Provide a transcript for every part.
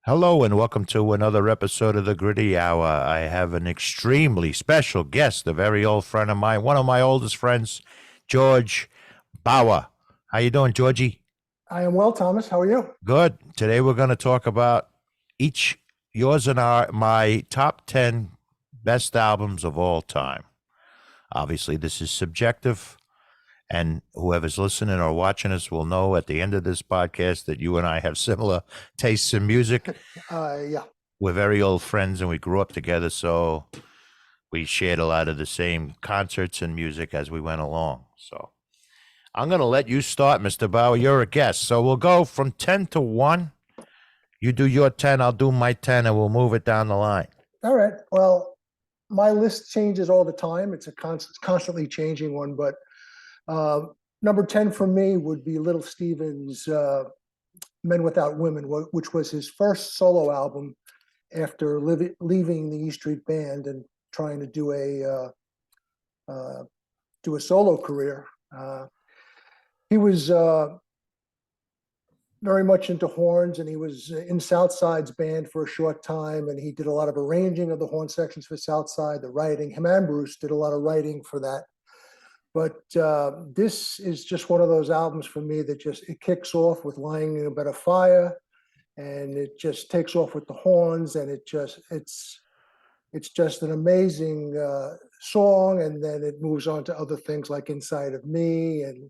Hello and welcome to another episode of the Gritty Hour. I have an extremely special guest, a very old friend of mine, one of my oldest friends, George Bauer. How you doing, Georgie? I am well, Thomas. How are you? Good. Today we're going to talk about yours and my top 10 best albums of all time. Obviously, this is subjective, and whoever's listening or watching us will know at the end of this podcast that you and I have similar tastes in music. Yeah. We're very old friends and we grew up together, so we shared a lot of the same concerts and music as we went along. So I'm going to let you start, Mr. Bauer. You're a guest. So we'll go from 10 to 1. You do your 10, I'll do my 10, and we'll move it down the line. All right. Well, my list changes all the time. It's a constantly changing one, but number 10 for me would be Little Steven's Men Without Women, which was his first solo album after leaving the E Street Band and trying to do a solo career. He was very much into horns, and he was in Southside's band for a short time, and he did a lot of arranging of the horn sections for Southside, the writing. Him and Bruce did a lot of writing for that. But this is just one of those albums for me that it kicks off with Lying in a Bed of Fire, and it just takes off with the horns, and it's just an amazing song, and then it moves on to other things like Inside of Me and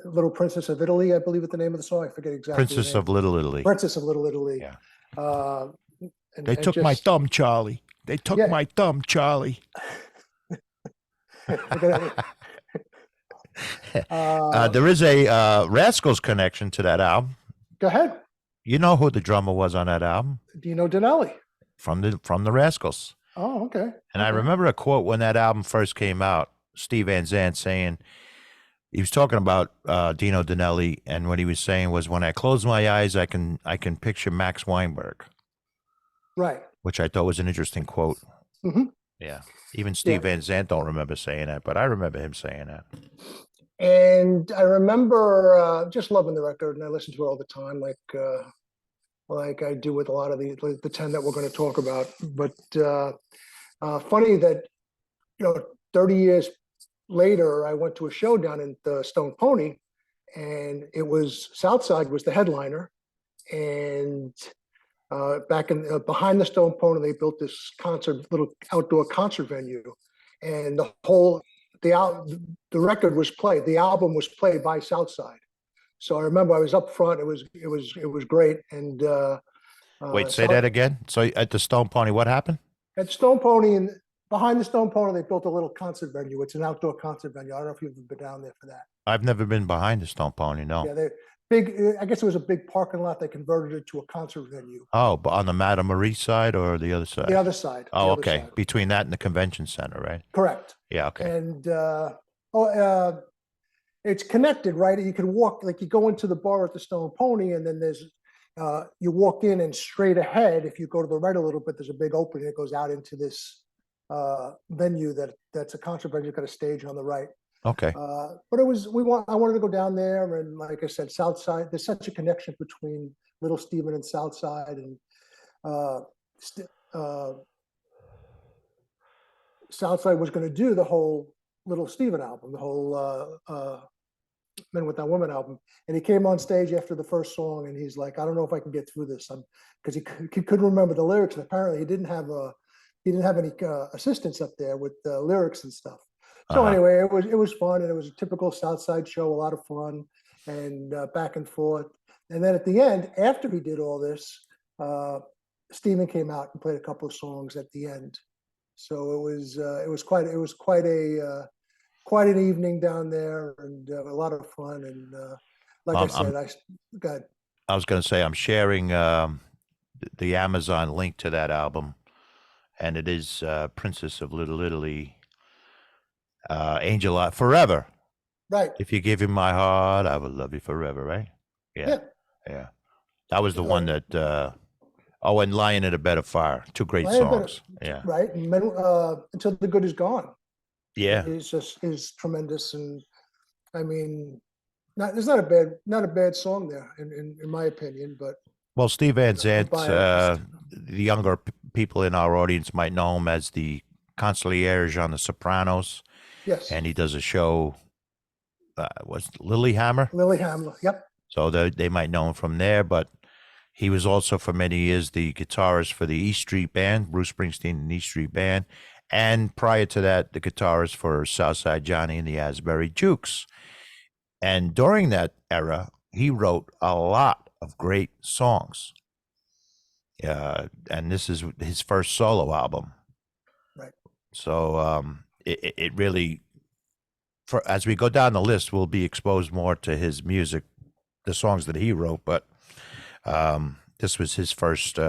Little Princess of Italy, I believe is the name of the song. I forget exactly. Princess of Little Italy. Princess of Little Italy. Yeah. They took my thumb, Charlie. They took my thumb, Charlie. There is a Rascals connection to that album. Go ahead. You know who the drummer was on that album? Dino Denelli. From the Rascals. Oh, okay. And I remember a quote when that album first came out, Steve Van Zandt saying, he was talking about Dino Denelli, and what he was saying was, when I close my eyes, I can picture Max Weinberg. Right. Which I thought was an interesting quote. Mm-hmm. Yeah. Even Steve Van Zandt don't remember saying that, but I remember him saying that. And I remember just loving the record, and I listen to it all the time, like I do with a lot of the 10 that we're going to talk about. But funny that 30 years later, I went to a show down in the Stone Pony, and it was Southside was the headliner, and back in behind the Stone Pony, they built this little outdoor concert venue, and the record was played. The album was played by Southside. So I remember I was up front. It was great. And wait, say that again. So at the Stone Pony, what happened? At Stone Pony, and behind the Stone Pony, they built a little concert venue. It's an outdoor concert venue. I don't know if you've been down there for that. I've never been behind the Stone Pony. No. Yeah, they're big. I guess it was a big parking lot. They converted it to a concert venue. Oh, but on the Madame Marie side or the other side? The other side. Oh, okay. Side. Between that and the convention center, right? Correct. Yeah. Okay. And it's connected, right? You can walk, like you go into the bar at the Stone Pony, and then there's you walk in, and straight ahead, if you go to the right a little bit, there's a big opening that goes out into this venue that's a concert venue. You've got a stage on the right. Okay. But I wanted to go down there, and like I said, Southside, there's such a connection between Little Steven and Southside, and Southside was going to do the whole Little Steven album, the whole Men Without Women album, and he came on stage after the first song, and he's like, I don't know if I can get through this, because he couldn't remember the lyrics, and apparently he didn't have any assistants up there with the lyrics and stuff. So anyway, it was fun, and it was a typical Southside show, a lot of fun, and back and forth. And then at the end, after he did all this, Steven came out and played a couple of songs at the end. So it was quite an evening down there, and a lot of fun. And like I said, I was going to say, I'm sharing the Amazon link to that album, and it is Princess of Little Italy. Angel Forever. Right. If you give him my heart, I will love you forever, right? Yeah. That was the one that Oh, and Lion in a Bed of Fire. Two great Lion in a Bed of- songs. Yeah. right? And Until the Good Is Gone Yeah. is tremendous, and I mean, there's not a bad song there in my opinion, but Well, Steve Van I'm Zandt, biased. the younger people in our audience might know him as the concierge on The Sopranos, Yes, and he does a show, was Lilyhammer? Lilyhammer. Yep. So they might know him from there, but he was also for many years the guitarist for the E Street Band, Bruce Springsteen and E Street Band, and prior to that, the guitarist for Southside Johnny and the Asbury Jukes. And during that era, he wrote a lot of great songs. And this is his first solo album. Right. So it really, as we go down the list, we'll be exposed more to his music, the songs that he wrote. But this was his first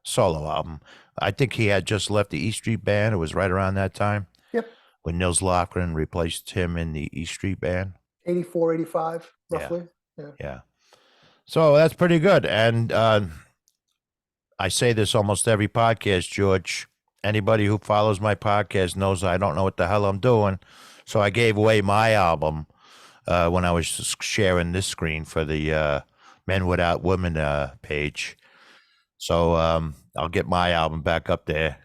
solo album. I think he had just left the E Street Band. It was right around that time. Yep. When Nils Lofgren replaced him in the E Street Band. 84, 85, roughly. Yeah. So that's pretty good. And I say this almost every podcast, George. Anybody who follows my podcast knows I don't know what the hell I'm doing. So I gave away my album when I was sharing this screen for the Men Without Women page. So I'll get my album back up there.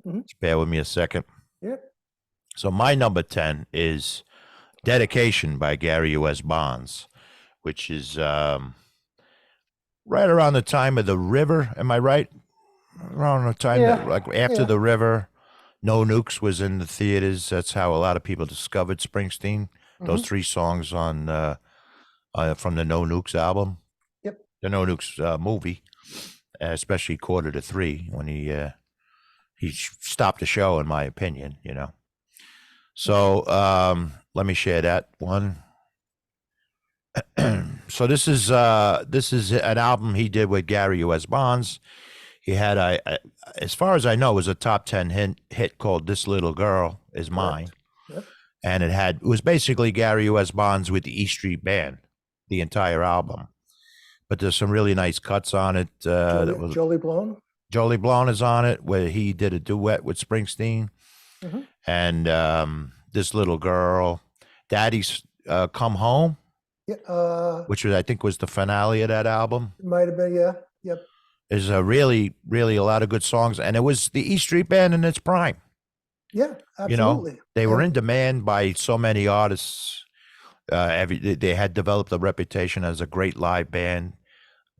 Just bear with me a second. Yep. So my number 10 is Dedication by Gary U.S. Bonds, which is right around the time of The River. Am I right? Around the time that, like after The River, No Nukes was in the theaters. That's how a lot of people discovered Springsteen. Those three songs on from the No Nukes album. Yep. The No Nukes movie, especially Quarter to Three, when he stopped the show, in my opinion. So let me share that one. So this is an album he did with Gary U.S. Bonds. He had as far as I know, it was a top 10 hit called "This Little Girl Is Mine," and it was basically Gary U.S. Bonds with the E Street Band, the entire album. But there's some really nice cuts on it. Jolie Blown. Jolie Blown is on it, where he did a duet with Springsteen, and "This Little Girl," "Daddy's Come Home." Yeah, which I think was the finale of that album. It might have been, yeah. Yep. There's a really, really a lot of good songs, and it was the E Street Band in its prime. Yeah, absolutely. They were in demand by so many artists. They had developed a reputation as a great live band,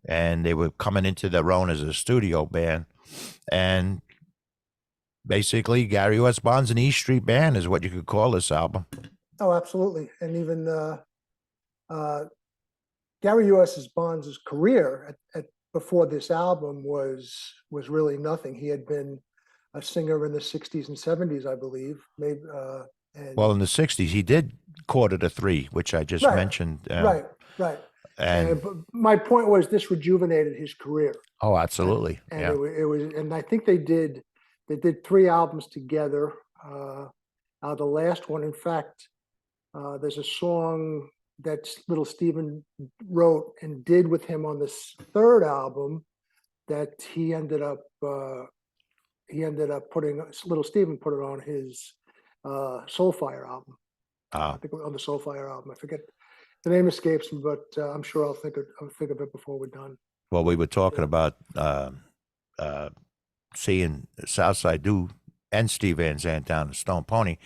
and they were coming into their own as a studio band. And basically, Gary U.S. Bonds and E Street Band is what you could call this album. Oh, absolutely. And even Gary U.S. Bonds' career before this album was really nothing. He had been a singer in the 60s and 70s, I believe. Maybe. Well, in the 60s, he did Quarter to Three, which I just mentioned. Right. And but my point was, this rejuvenated his career. Oh, absolutely. And it was, and I think they did 3 albums together. The last one, in fact, there's a song that Little Steven wrote and did with him on this 3rd album that he ended up putting, Little Steven put it on his Soulfire album. I think on the Soulfire album. I forget, the name escapes me, but I'm sure I'll think of it before we're done. Well, we were talking about seeing Southside do and Steve Van Zandt down at Stone Pony,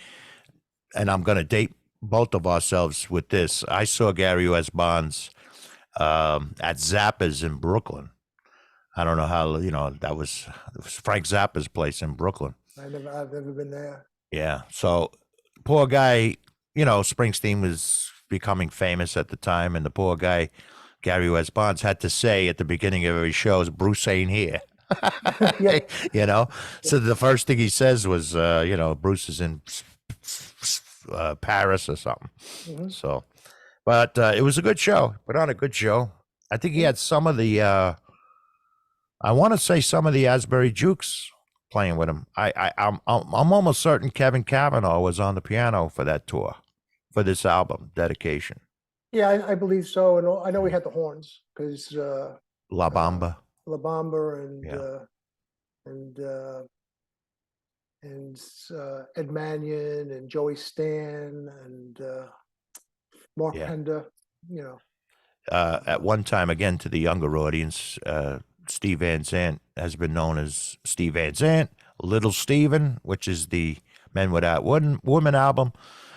and I'm going to date both of ourselves with this. I saw Gary U.S. Bonds at Zappa's in Brooklyn. I don't know how, it was Frank Zappa's place in Brooklyn. I've never been there. Yeah. So poor guy, Springsteen was becoming famous at the time, and the poor guy, Gary U.S. Bonds, had to say at the beginning of every show, "Bruce ain't here." So the first thing he says was, Bruce is in Paris or something. So, but it was a good show. Put on a good show. I think he had some of the I want to say some of the Asbury Jukes playing with him. I'm almost certain Kevin Cavanaugh was on the piano for that tour, for this album, Dedication. Yeah, I believe so. And I know we had the horns because La Bamba. La Bamba Yeah. and Ed Mannion and Joey Stan and Mark Yeah. Penda. You know, At one time, again, to the younger audience, Steve Van Zandt has been known as Steve Van Zandt, Little Steven, which is the Men Without Women album,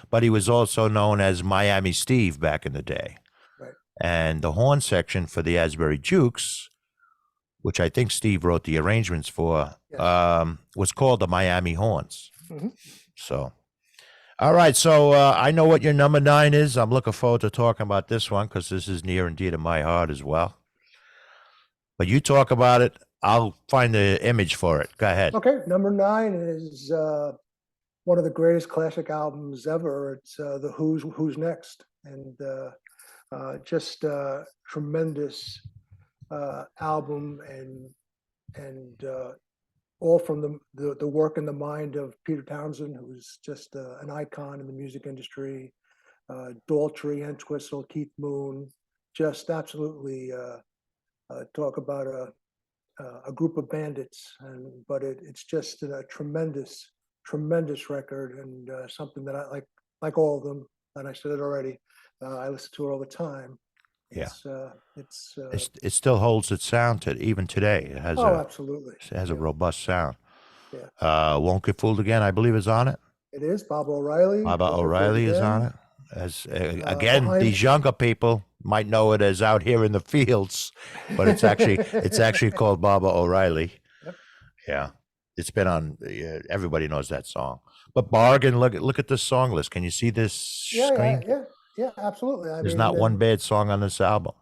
but he was also known as Miami Steve back in the day. right? And the horn section for the Asbury Jukes, which I think Steve wrote the arrangements for, Yes. was called the Miami Horns. Mm-hmm. So, all right. So I know what your number 9 is. I'm looking forward to talking about this one because this is near and dear to my heart as well. But you talk about it. I'll find the image for it. Go ahead. Okay, number 9 is one of the greatest classic albums ever. It's the Who's Next, and just tremendous album, and all from the work and the mind of Peter Townsend, who's just an icon in the music industry. Daltrey, Entwistle, Keith Moon, just absolutely talk about a group of bandits, but it's just a tremendous record, and something that I like all of them, and I said it already. I listen to it all the time. Yeah. It still holds its sound to even today. It has absolutely. It has a robust sound. Yeah. Won't Get Fooled Again, I believe, is on it. It is. Bob O'Reilly. Bob O'Reilly is on it. As again, these younger people might know it as Out Here in the Fields, but it's actually called Baba O'Reilly. Yep. Yeah, it's been on. Everybody knows that song. But Bargain, look at this song list. Can you see this screen? Yeah, absolutely. There's not one bad song on this album.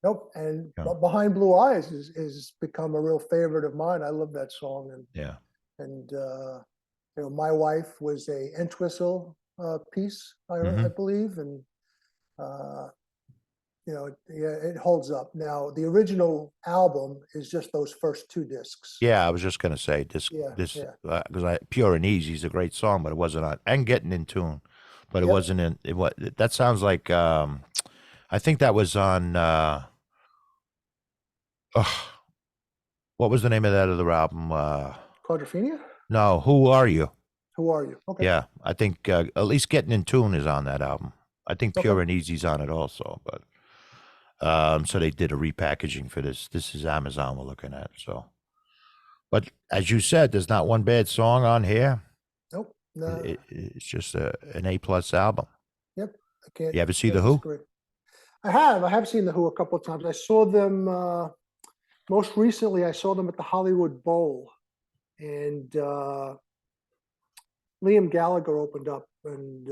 Nope. And Yeah. Behind Blue Eyes is become a real favorite of mine. I love that song. And My Wife was a Entwistle piece, I believe, and it holds up. Now the original album is just those first 2 discs. Yeah, I was just gonna say this because Pure and Easy is a great song, but it wasn't on, and Getting in Tune, but it wasn't in. That sounds like I think that was on. What was the name of that other album? Quadrophenia? No, Who Are You? Who Are You? Okay. Yeah, I think at least Getting in Tune is on that album. I think Pure Okay. and Easy's on it also, but so they did a repackaging for this. This is Amazon we're looking at. So, but as you said, there's not one bad song on here. Nope. No. It's just an A+ album. Yep. I can't. You ever see The Who? I have seen The Who a couple of times. I saw them most recently. I saw them at the Hollywood Bowl, and Liam Gallagher opened up, and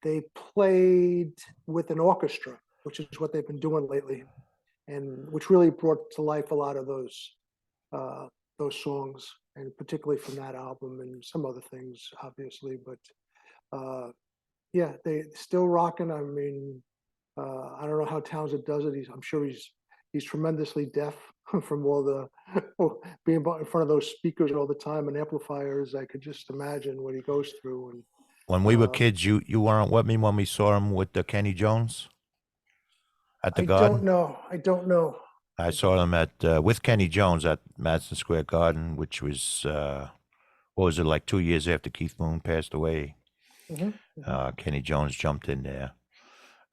they played with an orchestra, which is what they've been doing lately, and which really brought to life a lot of those songs, and particularly from that album and some other things, obviously. But yeah, they still rocking. I mean, I don't know how Townsend does it. I'm sure he's tremendously deaf from all the being in front of those speakers all the time and amplifiers. I could just imagine what he goes through. And when we were kids, you weren't with me when we saw him with the Kenny Jones at the Garden. I don't know. I saw them at with Kenny Jones at Madison Square Garden, which was what was it, like 2 years after Keith Moon passed away. Kenny Jones jumped in there.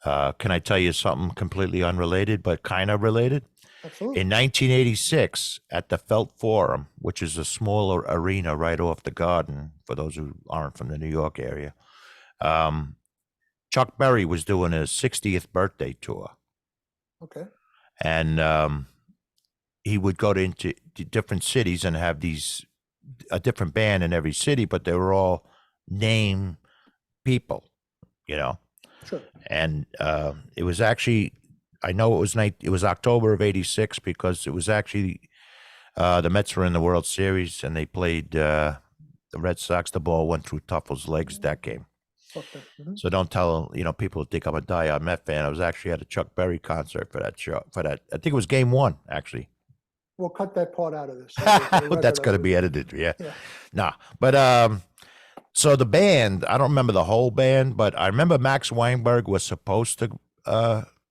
Can I tell you something completely unrelated but kind of related? Absolutely. In 1986, at the Felt Forum, which is a smaller arena right off the Garden, for those who aren't from the New York area, Chuck Berry was doing his 60th birthday tour. Okay. And he would go into different cities and have a different band in every city, but they were all name people, you know. Sure. And it was actually, I know it was October of '86 because it was actually the Mets were in the World Series and they played the Red Sox. The ball went through Tuffle's legs that game. Okay. So don't tell people think I'm a diehard Met fan. I was actually at a Chuck Berry concert for that show. I think it was Game 1 actually. We'll cut that part out of this. That's going to be edited. Yeah. Nah, but so the band, I don't remember the whole band, but I remember Max Weinberg was supposed to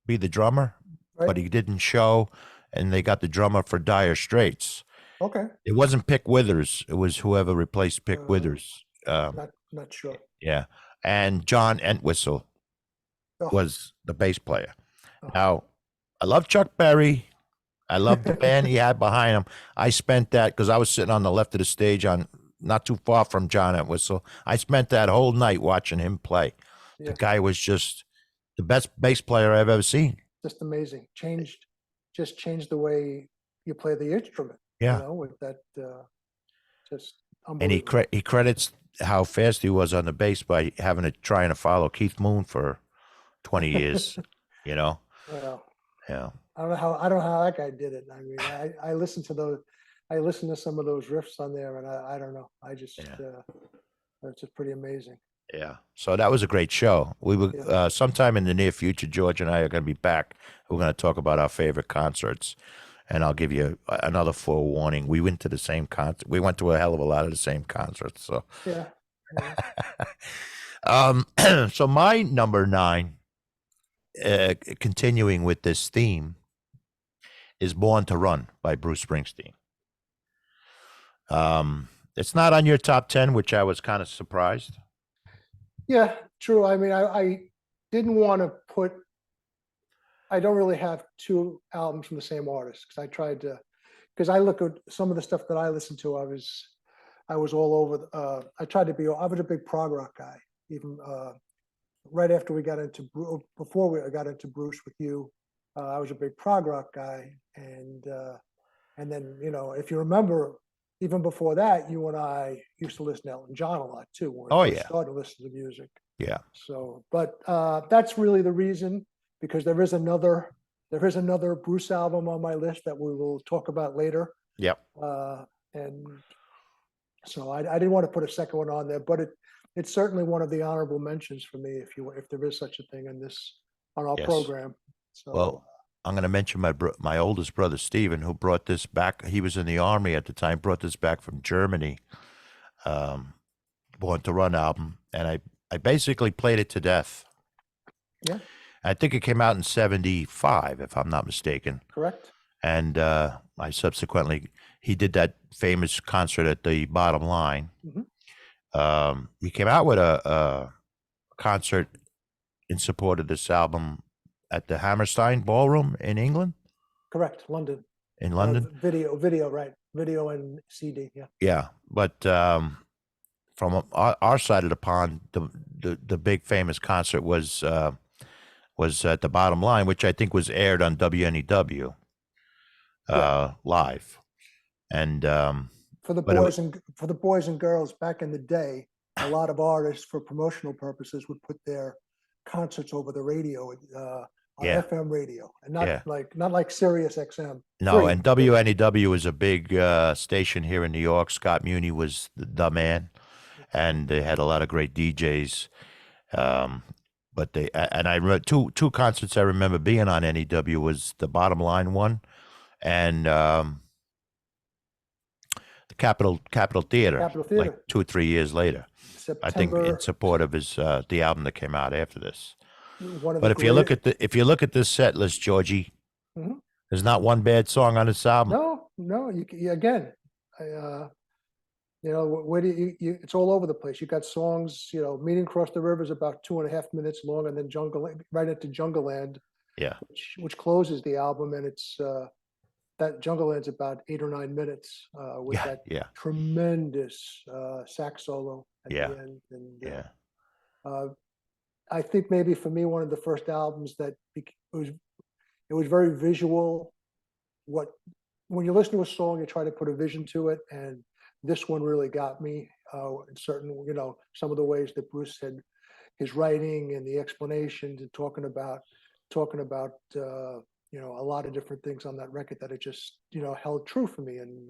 be the drummer, Right. but he didn't show. and they got the drummer for Dire Straits. Okay. It wasn't Pick Withers. It was whoever replaced Pick Withers. Not sure. Yeah. And John Entwistle Oh, was the bass player. oh. Now, I love Chuck Berry. I love the band he had behind him. I spent that because I was sitting on the left of the stage on not too far from John Entwistle. I spent that whole night watching him play. Yeah. The guy was just the best bass player I've ever seen. Just amazing. Just changed the way you play the instrument. Yeah. You know, with that, just And unbelievable. he credits how fast he was on the bass by trying to follow Keith Moon for 20 years, you know? Well, Yeah. I don't know how that guy did it. I mean, I listened to some of those riffs on there, and I don't know. I just it's just pretty amazing. Yeah. So that was a great show. We will sometime in the near future, George and I are going to be back. We're going to talk about our favorite concerts, and I'll give you another forewarning. We went to the same concert. We went to a hell of a lot of the same concerts. So Yeah. so my number 9, continuing with this theme, is "Born to Run" by Bruce Springsteen. It's not on your top 10, which I was kind of surprised. Yeah, true. I mean, I didn't want to put. I don't really have 2 albums from the same artist because I tried to. Because I look at some of the stuff that I listened to, I was all over. I tried to be. I was a big prog rock guy. Even right after we got into before we got into Bruce with you, I was a big prog rock guy, and then if you remember, even before that, you and I used to listen to Elton John a lot too. When we first started listening to music. Yeah. So, but that's really the reason, because there is another Bruce album on my list that we will talk about later. Yep. And so I didn't want to put a second one on there, but it's certainly one of the honorable mentions for me if there is such a thing on our program. So, well, I'm going to mention my oldest brother, Stephen, who brought this back. He was in the Army at the time, brought this back from Germany, Born to Run album. And I basically played it to death. Yeah. I think it came out in 75, if I'm not mistaken. Correct. And he did that famous concert at the Bottom Line. Mm-hmm. He came out with a concert in support of this album at the Hammerstein Ballroom in England. Correct. London. In London. Video, right. Video and CD. Yeah. Yeah. But from our side of the pond, the big famous concert was at the Bottom Line, which I think was aired on WNEW live. And for the boys and girls back in the day, a lot of artists, for promotional purposes, would put their concerts over the radio, on FM radio, and not like Sirius XM. No, and WNEW was a big station here in New York. Scott Muni was the man, and they had a lot of great DJs. But I remember two concerts I remember being on NEW was the Bottom Line one, and the Capitol Theater, like 2 or 3 years later. September, I think in support of his the album that came out after this. But if you look at this set list, Georgie, mm-hmm. there's not one bad song on this album. No. You again, where do you? It's all over the place. You got songs. Meeting Across the River is about 2.5 minutes long, and then right into Jungle Land. Yeah. Which closes the album, and it's that Jungle Land's about 8 or 9 minutes with that tremendous sax solo at the end. And I think maybe for me, one of the first albums that it was very visual. When you listen to a song, you try to put a vision to it, and this one really got me. In certain, some of the ways that Bruce said his writing and the explanations and talking about a lot of different things on that record that it just held true for me, and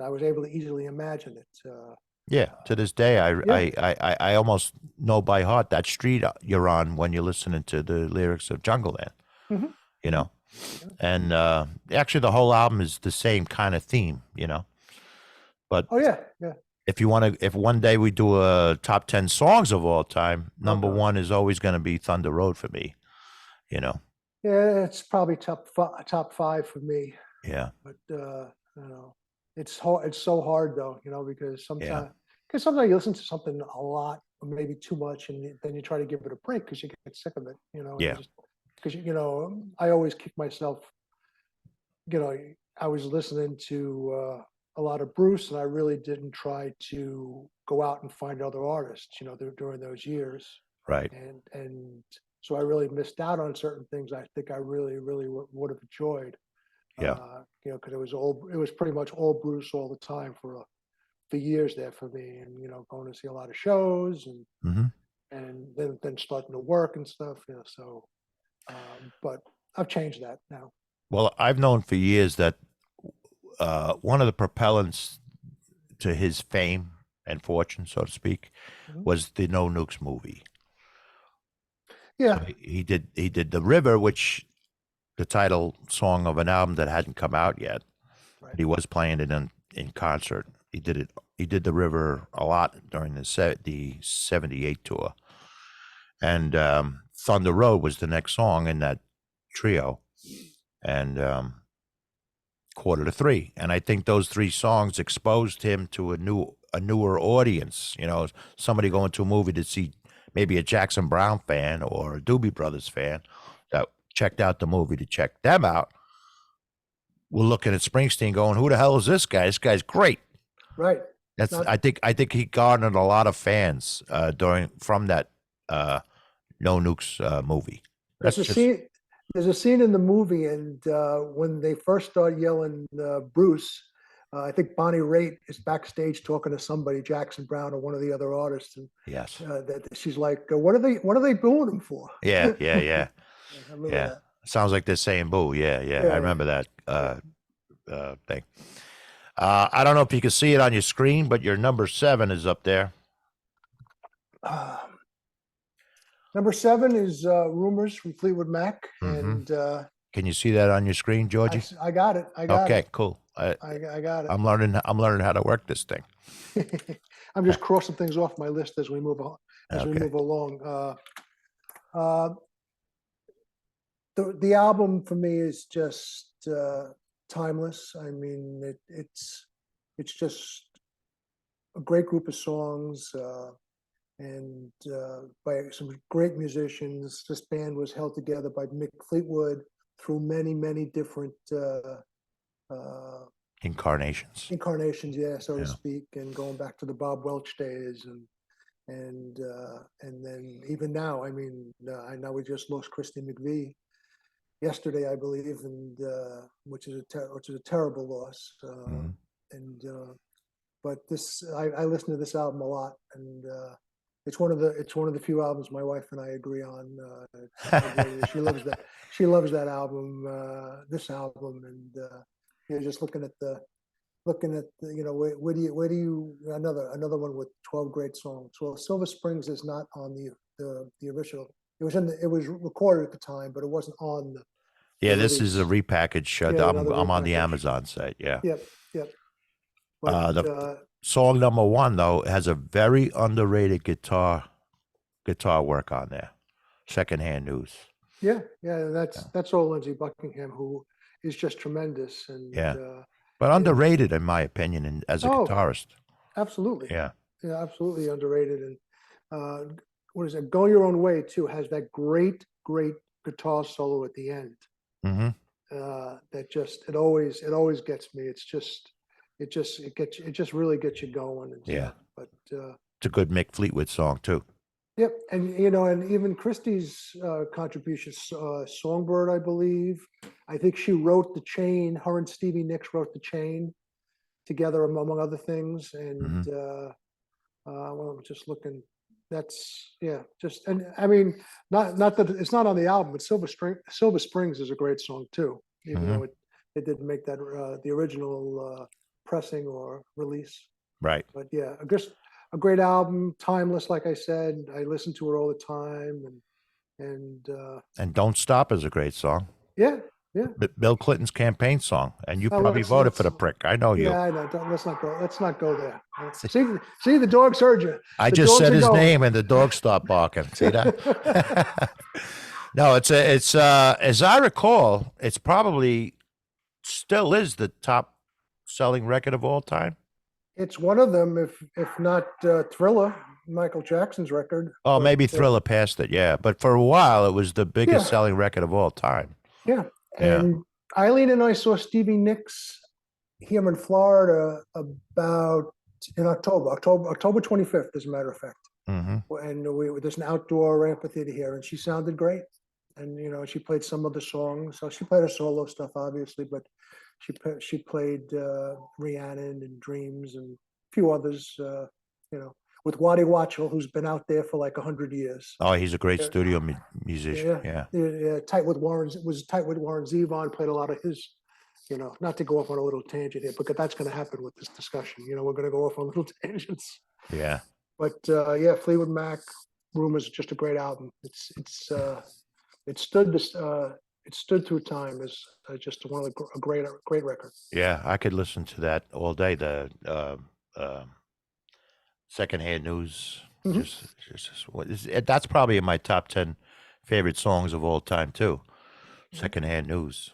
I was able to easily imagine it. To this day, I almost know by heart that street you're on when you're listening to the lyrics of Jungle Land. Mm-hmm. And actually the whole album is the same kind of theme, But if one day we do a top 10 songs of all time, number one is always going to be Thunder Road for me, Yeah, it's probably top five for me. Yeah. But you know, it's hard. It's so hard though, you know, because Yeah. sometimes you listen to something a lot or maybe too much, and then you try to give it a break because you get sick of it, you know, and you Yeah. just because you know, I always kick myself. You know, I was listening to a lot of Bruce, and I really didn't try to go out and find other artists, you know, during those years, Right. and so I really missed out on certain things. I think I really would have enjoyed, Yeah. you know, because it was pretty much all Bruce all the time for years there for me, and you know, going to see a lot of shows Hmm. and then starting to work and stuff, you know. So, but I've changed that now. Well, I've known for years that one of the propellants to his fame and fortune, so to speak, Mhm. was the No Nukes movie. So Yeah, he did The River, which the title song of an album that hadn't come out yet, right. but he was playing it in concert. He did it. He did The River a lot during the '78 tour, and Thunder Road was the next song in that trio, and Quarter to Three. And I think those three songs exposed him to a newer audience. You know, somebody going to a movie to see maybe a Jackson Brown fan or a Doobie Brothers fan that checked out the movie to check them out. We're looking at Springsteen going, "Who the hell is this guy? This guy's great." Right. That's Not I think he garnered a lot of fans from that No Nukes movie. there's That's a just scene there's a scene in the movie, and when they first start yelling Bruce, I think Bonnie Raitt is backstage talking to somebody, Jackson Brown or one of the other artists, and yes. that she's like, what are they booing him for? Yeah, yeah, yeah. I remember Yeah. that. Sounds like they're saying boo. Yeah, yeah. I Yeah, remember that yeah. thing. I don't know if you can see it on your screen, but your number 7 is up there. Uh, Number 7 is Rumors from Fleetwood Mac, Hmm. and Can you see that on your screen, Georgie? I got it. I got Okay, it. cool. I got I'm learning. I'm learning how to work this thing. it. I'm just crossing things off my list as we move on, as we Okay. move along. Uh, the album for me is just timeless. I mean, it's just a great group of songs, and by some great musicians. This band was held together by Mick Fleetwood through many different uh, Incarnations. incarnations, yeah, so to Yeah. speak, and going back to the Bob Welch days, and then even now, I mean, I know we just lost Christy McVie yesterday, I believe, and which is a terrible loss. Mhm. And but I listen to this album a lot, and it's one of the few albums my wife and I agree on. She loves that album, this album, and you know, just looking at the, you know, where do you another one with 12 great songs. Well, Silver Springs is not on the original. It was recorded at the time, but it wasn't on the Yeah, this is a release. repackage. Yeah, I'm another I'm on the repackage. Amazon site. Yeah. Yep, yep. But The song number 1 though has a very underrated guitar work on there. Secondhand News. yeah, Yeah. that's all Lindsey Buckingham, who is just tremendous, and Yeah. But and underrated in my opinion as a oh, guitarist. absolutely, Yeah. yeah, absolutely underrated. And what is it? Go Your Own Way too has that great guitar solo at the end. Hmm. That just it always gets me. It just really gets you going and Yeah. stuff. But It's a good Mick Fleetwood song too. yep, and you know, and even Christie's contributions, Songbird, I believe. I think she wrote the Chain. Her and Stevie Nicks wrote the Chain together, among other things. And Hmm. well, I'm just looking. That's yeah, just and I mean, not that it's not on the album, but Silver Springs is a great song too, even Hmm. though it didn't make that the original pressing or release. Right. But yeah, just a great album, timeless. Like I said, I listen to it all the time, and And Don't Stop is a great song. yeah, yeah. Bill Clinton's campaign song. And you Oh, probably voted for the prick. I know you. yeah, I know. Let's not go. Let's not go there. See, the dogs heard you. I The just dogs said are his going. name and the dog stopped barking. See that? No, it's as I recall, it's probably still is the top selling record of all time. It's one of them, if not Thriller, Michael Jackson's record. Oh, But maybe Thriller passed it, yeah. But for a while, it was the biggest yeah, selling record of all time. yeah. Yeah. And Eileen and I saw Stevie Nicks here in Florida about in October 25th, as a matter of fact. Hmm. And there's an outdoor amphitheater here, and she sounded great. And she played some of the songs. So she played her solo stuff, obviously, but she played Rhiannon and Dreams and a few others. With Waddy Watchell, who's been out there for like 100 years. Oh, he's a great Yeah, studio musician. yeah, Yeah. yeah, tight with Warren. Was tight with Warren Zevon. Played a lot of his. Not to go off on a little tangent here, because that's going to happen with this discussion. We're going to go off on little tangents. Yeah. But yeah, Fleetwood Mac, Rumors, just a great album. It stood through time as just one of a great record. Yeah. I could listen to that all day. The secondhand news. Mhm. That's probably in my top 10 favorite songs of all time too. Secondhand news.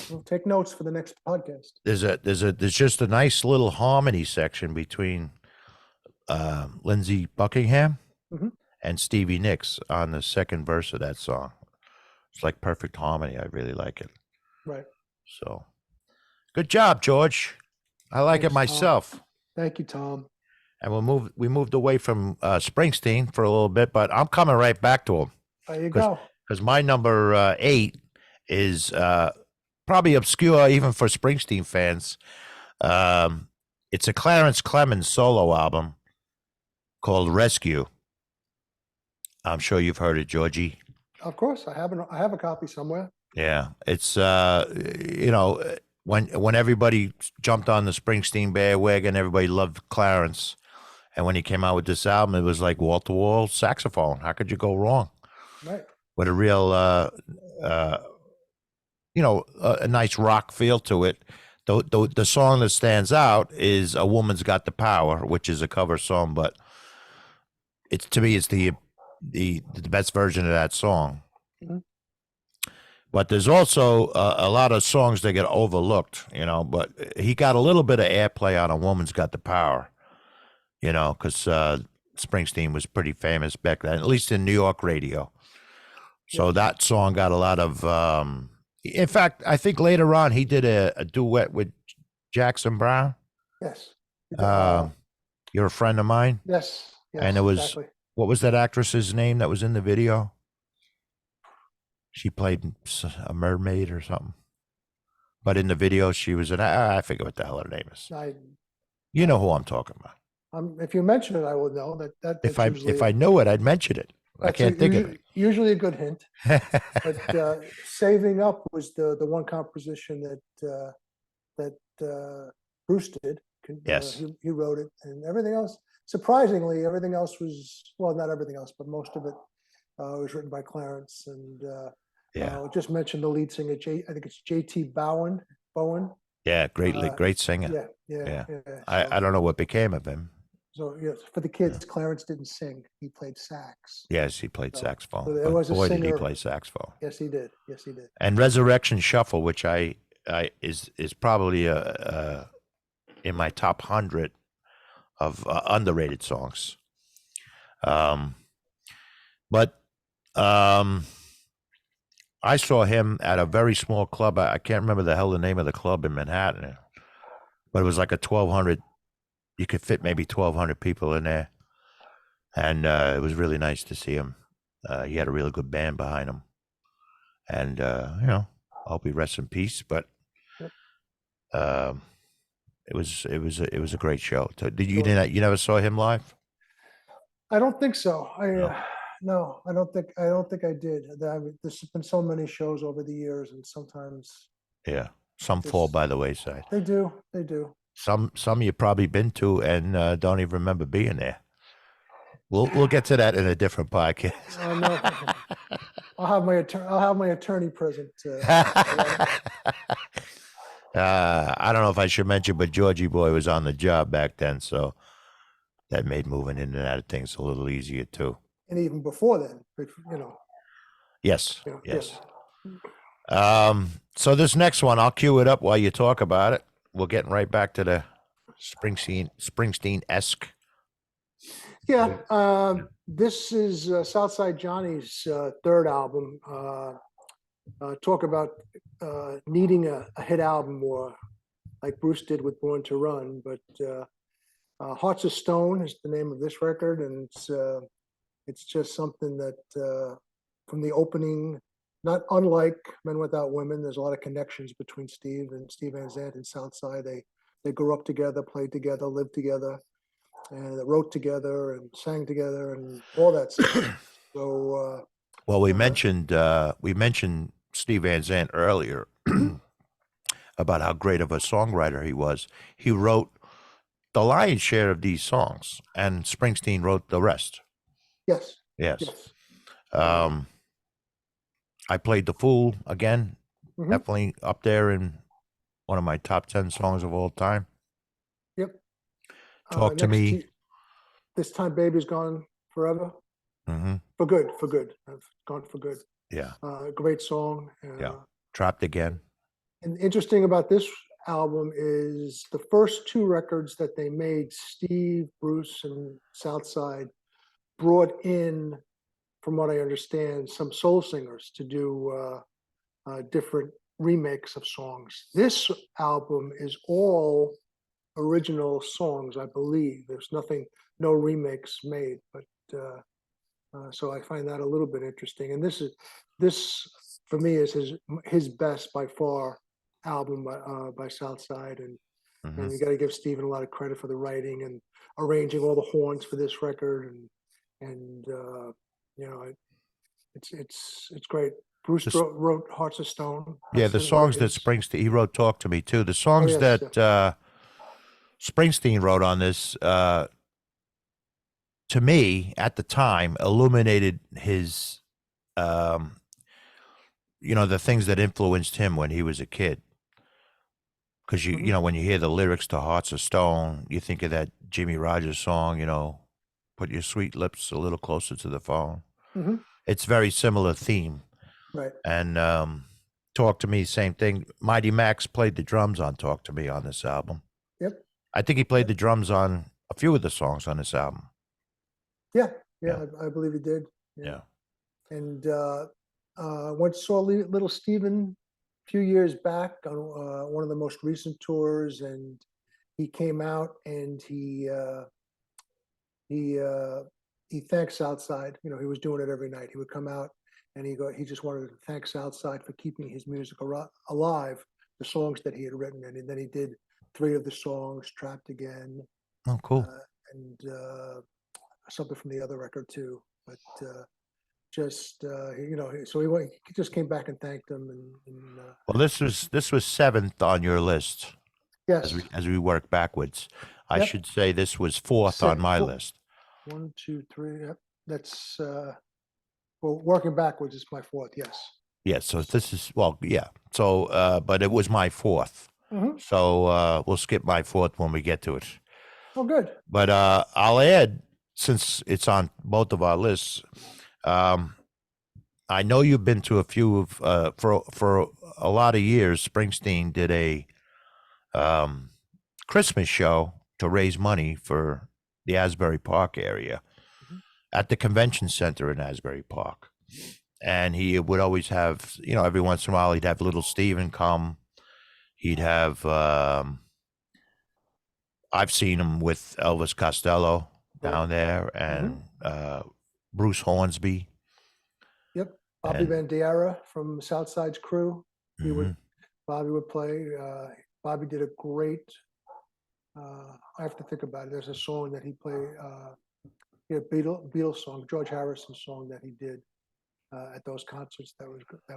We'll take notes for the next podcast. There's just a nice little harmony section between Lindsey Buckingham Mhm. and Stevie Nicks on the second verse of that song. It's like perfect harmony. I really like it. Right. So good job, George. I like it Thanks, Tom. myself. Thank you, Tom. And we moved away from Springsteen for a little bit, but I'm coming right back to him There you go. because my number 8 is probably obscure even for Springsteen fans. It's a Clarence Clemens solo album called Rescue. I'm sure you've heard it, Georgie. Of course, I have a copy somewhere. Yeah, it's when everybody jumped on the Springsteen bandwagon, everybody loved Clarence, and when he came out with this album, it was like wall to wall saxophone. How could you go wrong? Right. With a real a nice rock feel to it. The song that stands out is "A Woman's Got the Power," which is a cover song, but to me it's the best version of that song. Mhm. But there's also a lot of songs that get overlooked, but he got a little bit of airplay on "A Woman's Got the Power," because Springsteen was pretty famous back then, at least in New York radio. So that song got a lot of in fact, I think later on he did a duet with Jackson Brown. Yes. You're a friend of mine. Yes. And it was, exactly. what was that actress's name that was in the video? She played a mermaid or something. But in the video, she was I forget what the hell her name is. You know who I'm talking about. If you mention it, I will know that. If I knew it, I'd mention it. I can't think of it. Usually a good hint. But Saving Up was the one composition that Bruce did. Yes. He wrote it, and everything else. Surprisingly, everything else was, well, not everything else, but most of it was written by Clarence. And just mentioned the lead singer, I think it's J.T. Bowen. Yeah, great singer. Yeah. I don't know what became of him. So yes, for the kids, Clarence didn't sing; he played sax. Yes, he played saxophone. So there was a boy, did he singer. play saxophone. Yes, he did. And Resurrection Shuffle, which is probably in my top 100 of underrated songs. But I saw him at a very small club. I can't remember the name of the club in Manhattan, but it was like a 1,200. You could fit maybe 1,200 people in there, and it was really nice to see him. He had a really good band behind him, and I hope he rests in peace. But it was a great show. You never saw him live? I don't think so. No, I don't think I did. There's been so many shows over the years, and sometimes some fall by the wayside. They do. Some you've probably been to and don't even remember being there. We'll get to that in a different podcast. No. I'll have my attorney present. I don't know if I should mention, but Georgie Boy was on the job back then, so that made moving in and out of things a little easier too. And even before then, Yes, Yeah, yes. yeah. So this next one, I'll cue it up while you talk about it. We're getting right back to the Springsteen-esque. Yeah, this is Southside Johnny's third album. Talk about needing a hit album, or like Bruce did with Born to Run. But Hearts of Stone is the name of this record, and it's just something that from the opening, not unlike Men Without Women, there's a lot of connections between Steve Van Zandt and Southside. They grew up together, played together, lived together, and wrote together and sang together and all that stuff. So Well, we mentioned Steve Van Zandt earlier about how great of a songwriter he was. He wrote the lion's share of these songs, and Springsteen wrote the rest. yes, Yes. yes. I played The Fool again, Mhm. definitely up there in one of my top 10 songs of all time. Yep. Talk to Next Me. This Time Baby's Gone Forever. Mm-hmm. For good, for good. Gone for good. Yeah. Great song. Yeah. Trapped Again. And interesting about this album is the first two records that they made, Steve, Bruce, and Southside brought in, from what I understand, some soul singers to do different remakes of songs. This album is all original songs, I believe. There's no remakes made, but so I find that a little bit interesting. And this for me is his best by far album by Southside, and you got to give Stephen a lot of credit for the writing and arranging all the horns for this record, and you know, it's great. Bruce wrote Hearts of Stone. Yeah, the songs that Springsteen, he wrote Talk to Me too. The songs that Springsteen wrote on this, to me at the time, illuminated his, the things that influenced him when he was a kid. Because when you hear the lyrics to Hearts of Stone, you think of that Jimmy Rogers song, put your sweet lips a little closer to the phone. Mm-hmm. It's very similar theme. Right. And Talk to Me, same thing. Mighty Max played the drums on Talk to Me on this album. Yep. I think he played the drums on a few of the songs on this album. Yeah. I believe he did. Yeah. And saw Little Steven a few years back on one of the most recent tours, and he came out and he thanked Southside. He was doing it every night. He would come out and he just wanted to thank Southside for keeping his music alive, the songs that he had written. And then he did 3 of the songs, Trapped Again. Oh, cool. And something from the other record too. But so he just came back and thanked him. Well, this was 7th on your list. Yes. As we work backwards, I should say this was 4th on my list. 1, 2, 3. Yep. That's working backwards is my 4th. Yes. Yeah. So this is yeah. So, but it was my 4th. Mm-hmm. So we'll skip my 4th when we get to it. Oh, good. But I'll add, since it's on both of our lists, I know you've been to a few of for a lot of years. Springsteen did a Christmas show to raise money for the Asbury Park area at the convention center in Asbury Park. And he would always have, every once in a while, he'd have little Steven come. He'd have, I've seen him with Elvis Costello down there, and Bruce Hornsby. Yep. Bobby Bandiera from Southside's crew. Bobby would play. Bobby did a great, I have to think about it. There's a song that he played, Beatles song, George Harrison song that he did at those concerts. That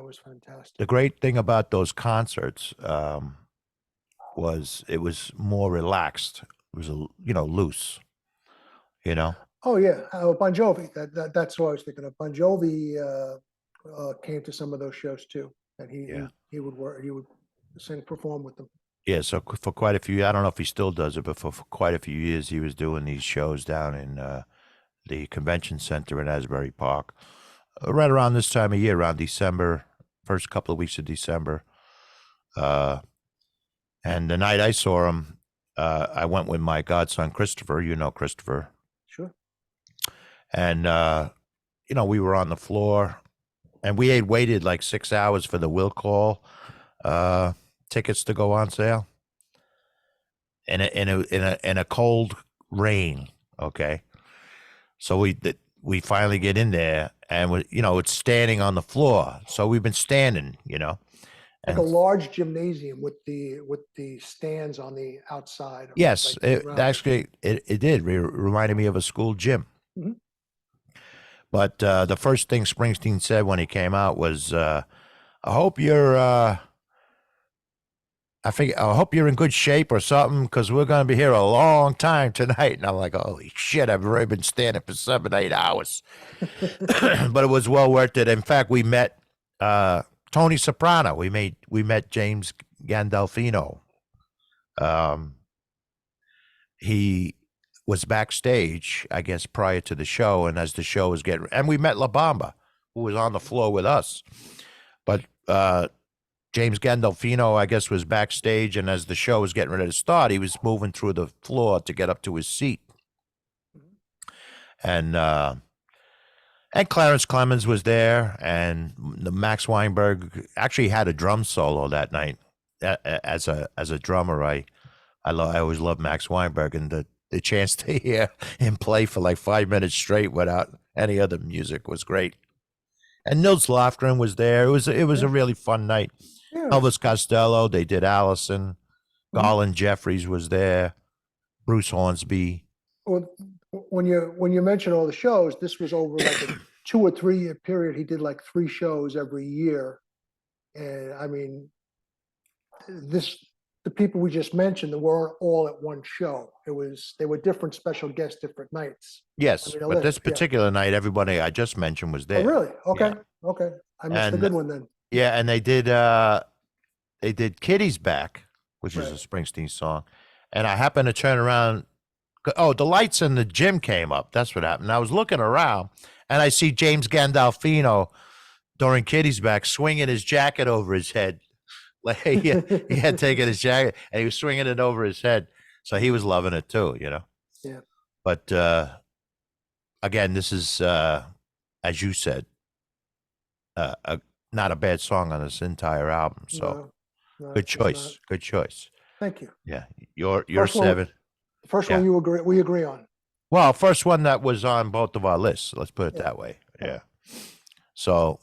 was fantastic. The great thing about those concerts was it was more relaxed. It was loose. Oh yeah, Bon Jovi. That's what I was thinking of. Bon Jovi came to some of those shows too, and he would perform with them. Yeah, so for quite a few, I don't know if he still does it, but for quite a few years, he was doing these shows down in the convention center in Asbury Park. right around this time of year, around December, first couple of weeks of December. And the night I saw him, I went with my godson Christopher. You know Christopher, Sure. and we were on the floor, and we had waited like 6 hours for the will call tickets to go on sale, in a cold rain. Okay, so we finally get in there, and it's standing on the floor. So we've been standing, Like and a large gymnasium with the stands on the outside. yes, Like it around it. actually it did reminded me of a school gym. Mhm. But the first thing Springsteen said when he came out was, "I hope you're, I hope you're in good shape or something, because we're going to be here a long time tonight." And I'm like, "Holy shit! I've already been standing for 7, 8 hours," but it was well worth it. In fact, we met Tony Soprano. We met James Gandolfino. He was backstage, I guess, prior to the show, and as the show was and we met La Bamba, who was on the floor with us. But James Gandolfino, I guess, was backstage, and as the show was getting ready to start, he was moving through the floor to get up to his seat. And Clarence Clemens was there, and the Max Weinberg actually had a drum solo that night. As a drummer, I always loved Max Weinberg, and the chance to hear him play for like 5 minutes straight without any other music was great. And Nils Lofgren was there. It was a really fun night. Yeah. Elvis Costello, they did Allison. Mhm. Garland Jeffries was there. Bruce Hornsby. Well, when you mention all the shows, this was over like a 2 or 3 year period. He did like 3 shows every year, and I mean, the people we just mentioned, they weren't all at one show. They were different special guests, different nights. Yes, I mean, but this particular night, everybody I just mentioned was there. Oh, really? Okay, Yeah. okay. I missed the good one then. Yeah, and they did Kitty's Back, which is a Springsteen song. And I happened to turn around. Oh, the lights in the gym came up. That's what happened. I was looking around, and I see James Gandolfino during Kitty's Back swinging his jacket over his head. Like he had taken his jacket, and he was swinging it over his head. So he was loving it too, Yeah. But again, this is, as you said, not a bad song on this entire album. So good choice. Good choice. Thank you. Yeah. You're First one- 7. The first one we agree on. Well, first one that was on both of our lists. Let's put it that way. Yeah. So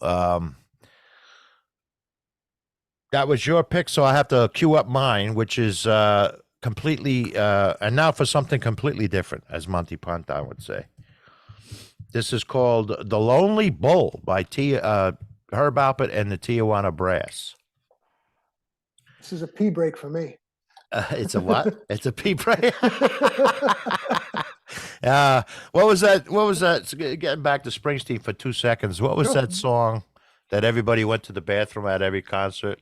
that was your pick. So I have to cue up mine, which is completely, and now for something completely different, as Monty Python would say. This is called "The Lonely Bull" by Herb Alpert and the Tijuana Brass. This is a pee break for me. It's a what? It's a pee break. What was that? What was that? Getting back to Springsteen for 2 seconds. What was that song that everybody went to the bathroom at every concert?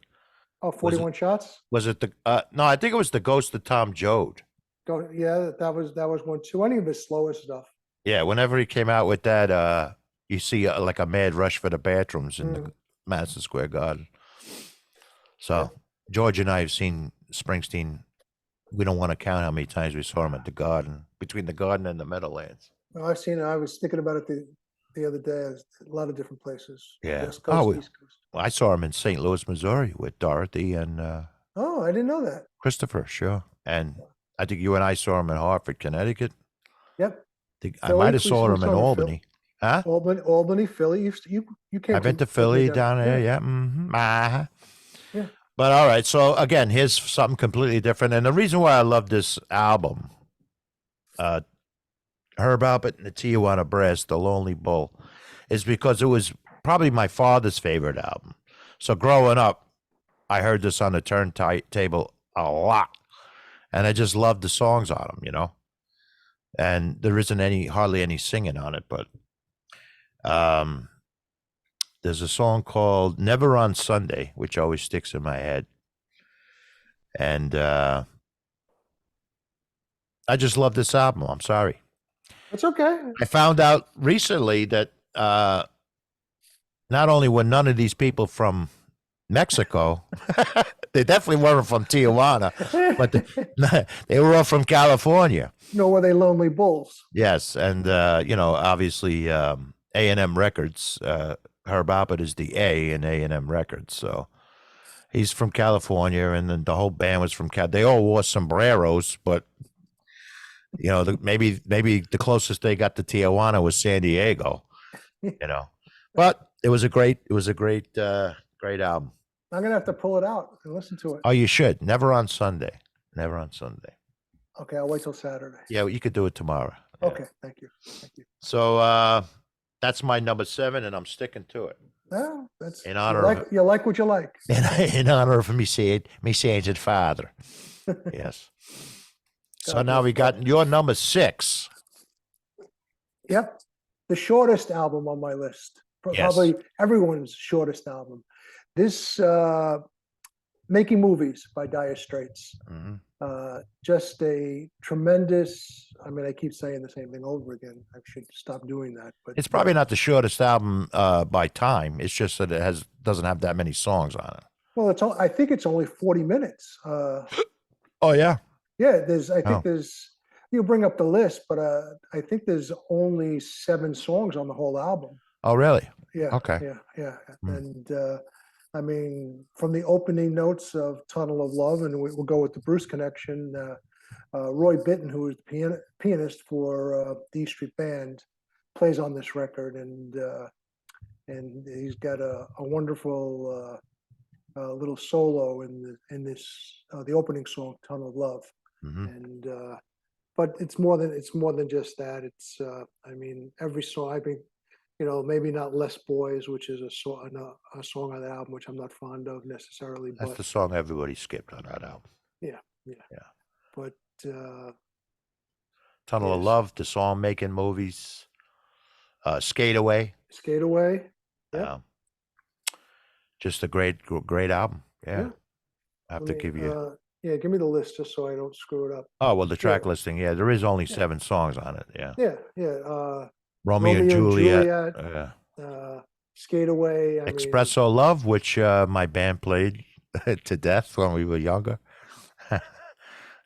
Oh, 41 Shots? Was it the? No, I think it was the Ghost of Tom Joad. Yeah, that was one too. Any of his slower stuff. Yeah, whenever he came out with that, you see like a mad rush for the bathrooms in the Madison Square Garden. So George and I have seen Springsteen. We don't want to count how many times we saw him at the Garden, between the Garden and the Meadowlands. Well, I've seen it. I was thinking about it the other day. A lot of different places. Yeah. West Coast, East Coast. I saw him in St. Louis, Missouri with Dorothy and Oh, I didn't know that. Christopher, sure. And I think you and I saw him in Hartford, Connecticut. Yep. I might have saw him in Albany. Huh? Albany, Philly. You came. I've been to Philly down there. Yeah. Mm-hmm. Yeah. But all right. So again, here's something completely different. And the reason why I love this album, Herb Alpert and the Tijuana Brass, "The Lonely Bull," is because it was probably my father's favorite album. So growing up, I heard this on the turntable a lot, and I just loved the songs on them, And there isn't hardly any singing on it, but there's a song called "Never on Sunday," which always sticks in my head, and I just love this album. I'm sorry. That's okay. I found out recently that not only were none of these people from Mexico, they definitely weren't from Tijuana, but they were all from California. Nor were they lonely bulls. Yes, and obviously A&M Records. Herb Alpert is the A in A&M Records, so he's from California, and then the whole band was from Cal. They all wore sombreros, but maybe the closest they got to Tijuana was San Diego. But it was a great great album. I'm gonna have to pull it out and listen to it. Oh, you should. Never on Sunday. Okay, I'll wait till Saturday. Yeah, you could do it tomorrow. Yeah. Okay, thank you. So that's my number 7, and I'm sticking to it. Yeah, that's in honor. You like what you like. In honor of me aged father. Yes. So now we got your number 6. Yep, the shortest album on my list. Probably everyone's shortest album. This Making Movies by Dire Straits. Mm-hmm. Just a tremendous, I keep saying the same thing over again. I should stop doing that. But it's probably not the shortest album by time. It's just that it doesn't have that many songs on it. Well, I think it's only 40 minutes. Oh, yeah? Yeah, there's, you bring up the list, but I think there's only 7 songs on the whole album. Oh, really? Yeah. Okay. Yeah. And from the opening notes of Tunnel of Love, and we'll go with the Bruce connection, Roy Bittan, who is the pianist for the E Street Band, plays on this record, and he's got a wonderful little solo in this the opening song, Tunnel of Love. Mm-hmm. And but it's more than just that. It's every song, maybe not Less Boys, which is a song on the album, which I'm not fond of necessarily. That's the song everybody skipped on that album. Yeah. But Tunnel of Love, the song Making Movies, Skate Away. Yeah. Just a great album. Yeah. I have to give you. Give me the list just so I don't screw it up. Oh, well, the track listing. Yeah, there is only 7 songs on it. Yeah. Yeah. Romeo and Juliet. Skate Away. Espresso Love, which my band played to death when we were younger.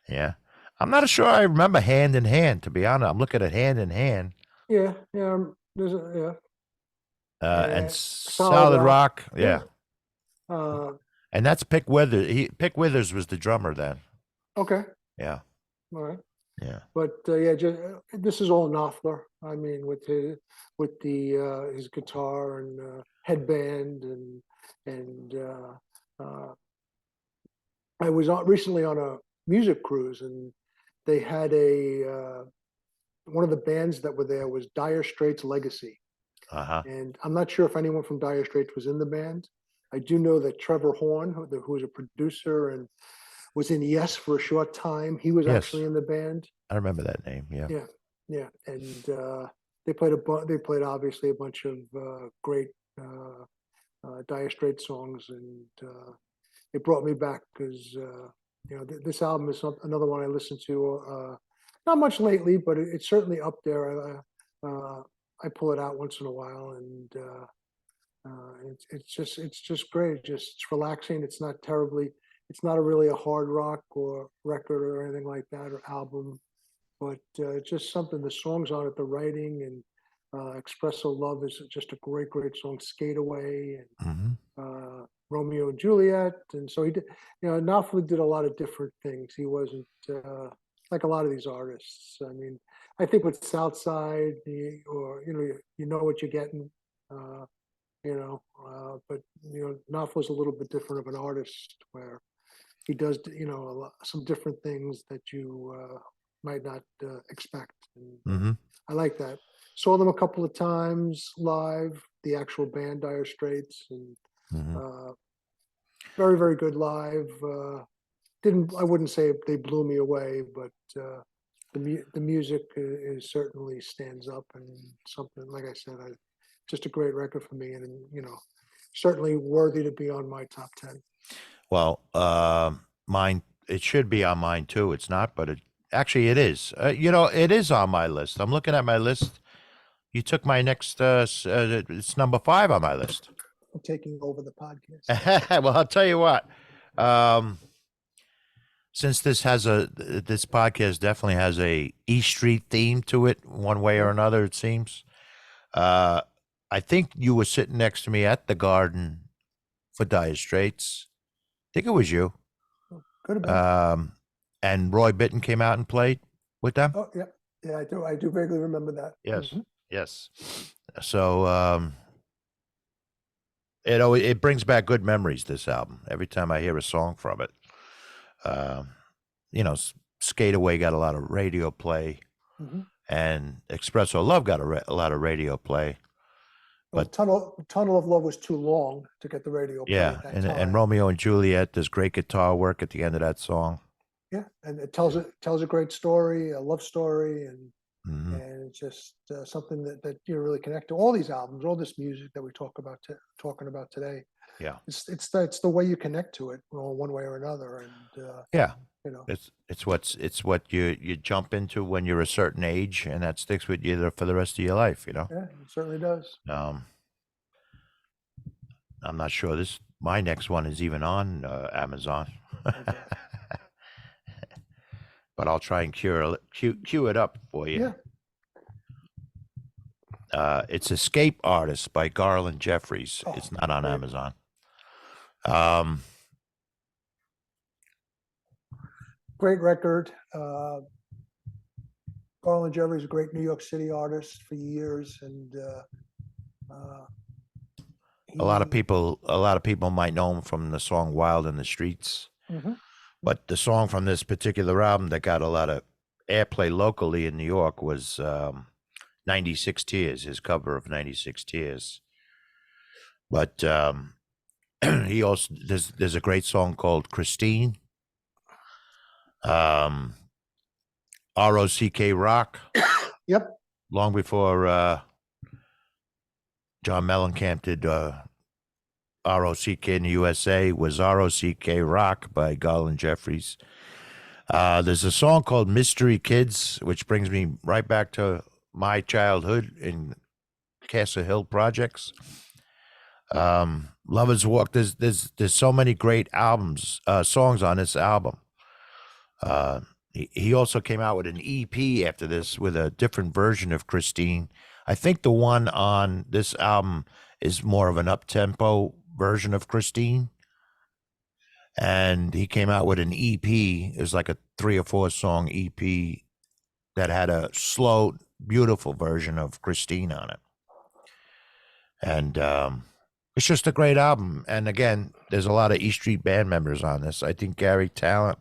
Yeah. I'm not sure I remember Hand in Hand, to be honest. I'm looking at Hand in Hand. Yeah. And Solid Rock. Yeah. And that's Pick Withers. Pick Withers was the drummer then. Okay. Yeah. All right. Yeah. But this is all Knopfler. With his guitar and headband and I was recently on a music cruise, and they had one of the bands that were there was Dire Straits Legacy. Uh-huh. And I'm not sure if anyone from Dire Straits was in the band. I do know that Trevor Horn, who was a producer and was in Yes for a short time, he was actually in the band. I remember that name. Yeah. Yeah. And they played obviously a bunch of great Dire Straits songs, and it brought me back because this album is another one I listened to not much lately, but it's certainly up there. I pull it out once in a while, and it's just great. It's relaxing. It's not really a hard rock or record or anything like that, or album, but it's just something. The songs on it, the writing, and Espresso Love is just a great song. Skate Away, and Romeo and Juliet. And so he did, Knopfler did a lot of different things. He wasn't like a lot of these artists. I think with Southside, or you know what you're getting, but Knopfler's a little bit different of an artist, where he does some different things that you might not expect. And I like that. Saw them a couple of times live, the actual band Dire Straits, and very, very good live. I wouldn't say they blew me away, but the music certainly stands up, and something, like I said, just a great record for me, and certainly worthy to be on my top 10. Well, mine, it should be on mine too. It's not, but it is. It is on my list. I'm looking at my list. You took my next. It's number 5 on my list. I'm taking over the podcast. Well, I'll tell you what. Since this podcast definitely has a E Street theme to it, one way or another, it seems. I think you were sitting next to me at the Garden for Dire Straits. I think it was you. Could have been. And Roy Bittan came out and played with them. Oh, yeah. Yeah, I do vaguely remember that. Yes, Mhm. yes. So it brings back good memories. This album. Every time I hear a song from it, Skate Away got a lot of radio play, and Espresso Love got a lot of radio play. Well, But Tunnel of Love was too long to get the radio play yeah, at that and time. Romeo and Juliet, there's great guitar work at the end of that song. Yeah, and it tells a great story, a love story, and Mhm. it's just something that you really connect to. All these albums, all this music that we talking about today. Yeah, It's the way you connect to it, one way or another, and yeah. you know. It's what you jump into when you're a certain age, and that sticks with you for the rest of your life. Yeah, it certainly does. I'm not sure my next one is even on Amazon, Okay. but I'll try and cue it up for you. Yeah. It's Escape Artist by Garland Jeffries. Oh, It's not on great. Amazon. Great record. Garland Jeffries, a great New York City artist for years, and a lot of people might know him from the song "Wild in the Streets," but the song from this particular album that got a lot of airplay locally in New York was 96 Tears, his cover of 96 Tears. But he also there's a great song called Christine. ROCK Rock. Yep. Long before John Mellencamp did ROCK in the USA, was ROCK Rock by Garland Jeffries. There's a song called Mystery Kids, which brings me right back to my childhood in Castle Hill projects. Lover's Walk. There's so many great songs on this album. He also came out with an EP after this with a different version of Christine. I think the one on this album is more of an up-tempo version of Christine. And he came out with an EP. It was like a 3 or 4 song EP that had a slow, beautiful version of Christine on it. And it's just a great album. And again, there's a lot of E Street Band members on this. I think Gary Talent,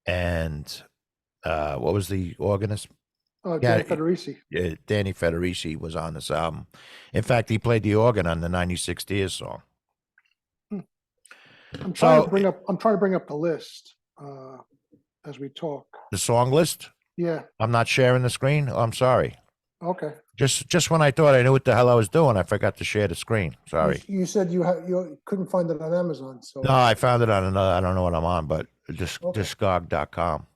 and what was the organist? Danny Federici. Danny Federici was on this album. In fact, he played the organ on the 96 Tears song. I'm trying to bring up the list as we talk. The song list? Yeah. I'm not sharing the screen. Oh, I'm sorry. Okay. Just when I thought I knew what the hell I was doing, I forgot to share the screen. Sorry. You said you couldn't find it on Amazon. So no, I found it on another. I don't know what I'm on, but discog.com.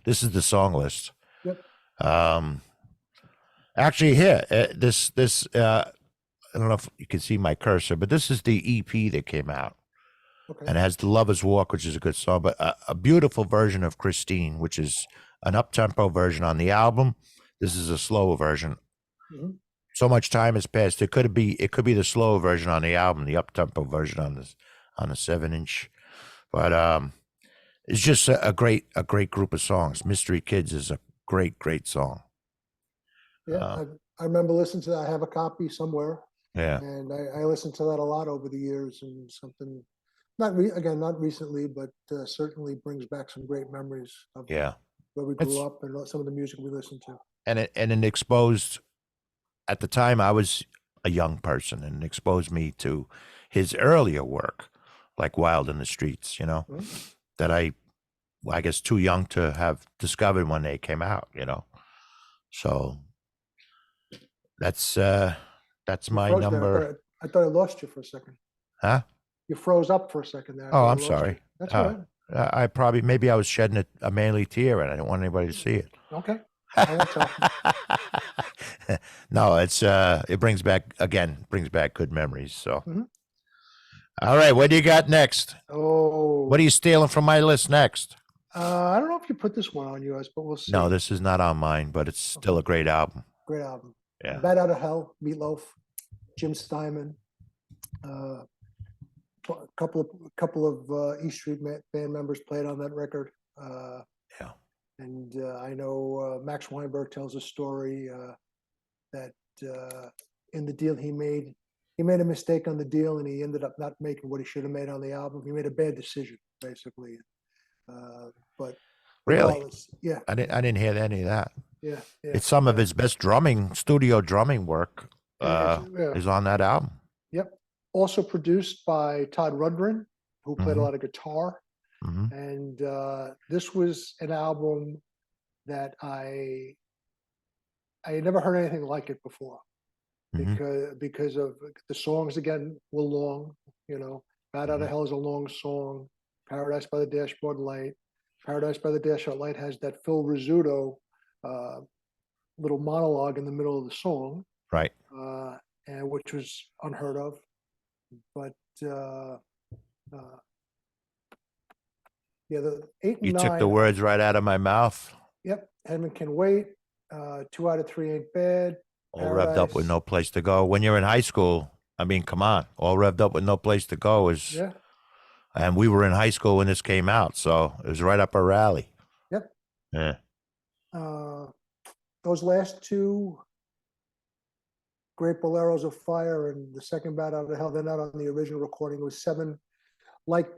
This is the song list. Yep. Actually, here, this I don't know if you can see my cursor, but this is the EP that came out. Okay. And it has The Lover's Walk, which is a good song, but a beautiful version of Christine, which is an up-tempo version on the album. This is a slower version. Mm-hmm. So much time has passed. It could be the slower version on the album, the up-tempo version on the 7-inch. But it's just a great group of songs. Mystery Kids is a great song. Yeah, I remember listening to that. I have a copy somewhere. Yeah. And I listened to that a lot over the years, and something not recently, but certainly brings back some great memories of where we grew up and some of the music we listened to. And it exposed, at the time I was a young person, and it exposed me to his earlier work, like Wild in the Streets, that I guess too young to have discovered when they came out, So that's my number. I thought I lost you for a second. Huh? You froze up for a second there. Oh, I'm sorry. You. That's all right. Maybe I was shedding a manly tear and I didn't want anybody to see it. Okay. I won't tell. No, it's it brings back good memories. So, Mhm. all right, what do you got next? Oh, What are you stealing from my list next? I don't know if you put this one on yours, but we'll No, see. this is not on mine, but it's still Okay, a great album. great album. Yeah. Bat Out of Hell, Meatloaf, Jim Steinman, uh, a couple of E Street band members played on that record. Yeah. And I know Max Weinberg tells a story that in the deal he made a mistake on the deal, and he ended up not making what he should have made on the album. He made a bad decision, basically. But Really? regardless, yeah, I didn't hear any of that. yeah, yeah, It's some of yeah. his best studio drumming work Yeah. is on that album. Yep. Also produced by Todd Rundgren, who played a Hmm. lot of guitar. Hmm. And this was an album that I had never heard anything like it before, Hmm. because of the songs again were long. You know, Bad Out of Hmm. Hell is a long song. Paradise by the Dashboard Light. Paradise by the Dashboard Light has that Phil Rizzuto uh, little monologue in the middle of the song, Right. and which was unheard of. But uh, uh, yeah, the eight You and took the nine. words right out of my mouth. Yep, Heaven Can Wait. 2 out of 3 ain't bad. All revved up with Paradise. no place to go. When you're in high school, I mean, come on. All revved up with no place to go is, Yeah. and we were in high school when this came out, so it was right up our alley. Yep. Yeah. Uh, those last two, Great Boleros of Fire and the second Bat Out of Hell, they're not on the original recording. It was seven, like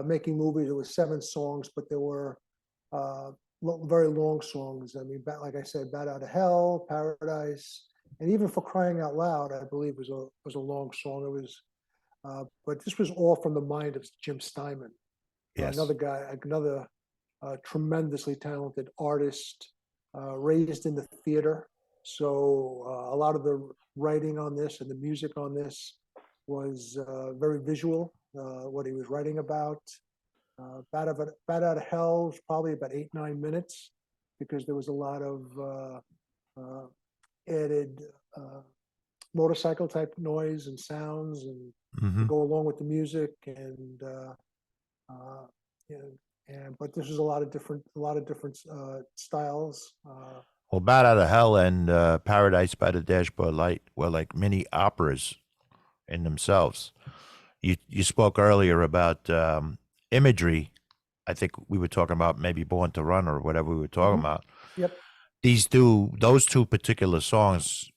Making Movies, it was 7 songs, but there were uh, very long songs. I mean, like I said, Bat Out of Hell, Paradise, and even For Crying Out Loud, I believe was a long song. It was, but this was all from the mind of Jim Steinman, Yes. another guy, another tremendously talented artist, raised in the theater. So a lot of the writing on this and the music on this was very visual. What he was writing about. Bat Out of Hell was probably about 8-9 minutes, because there was a lot of added motorcycle type noise and sounds and to Hmm. go along with the music, and uh, but this is a lot of different styles. Well, Bat Out of Hell and Paradise by the Dashboard Light were like mini operas in themselves. You spoke earlier about imagery. I think we were talking about maybe Born to Run or whatever we were talking Mhm. about. Yep. Those two particular songs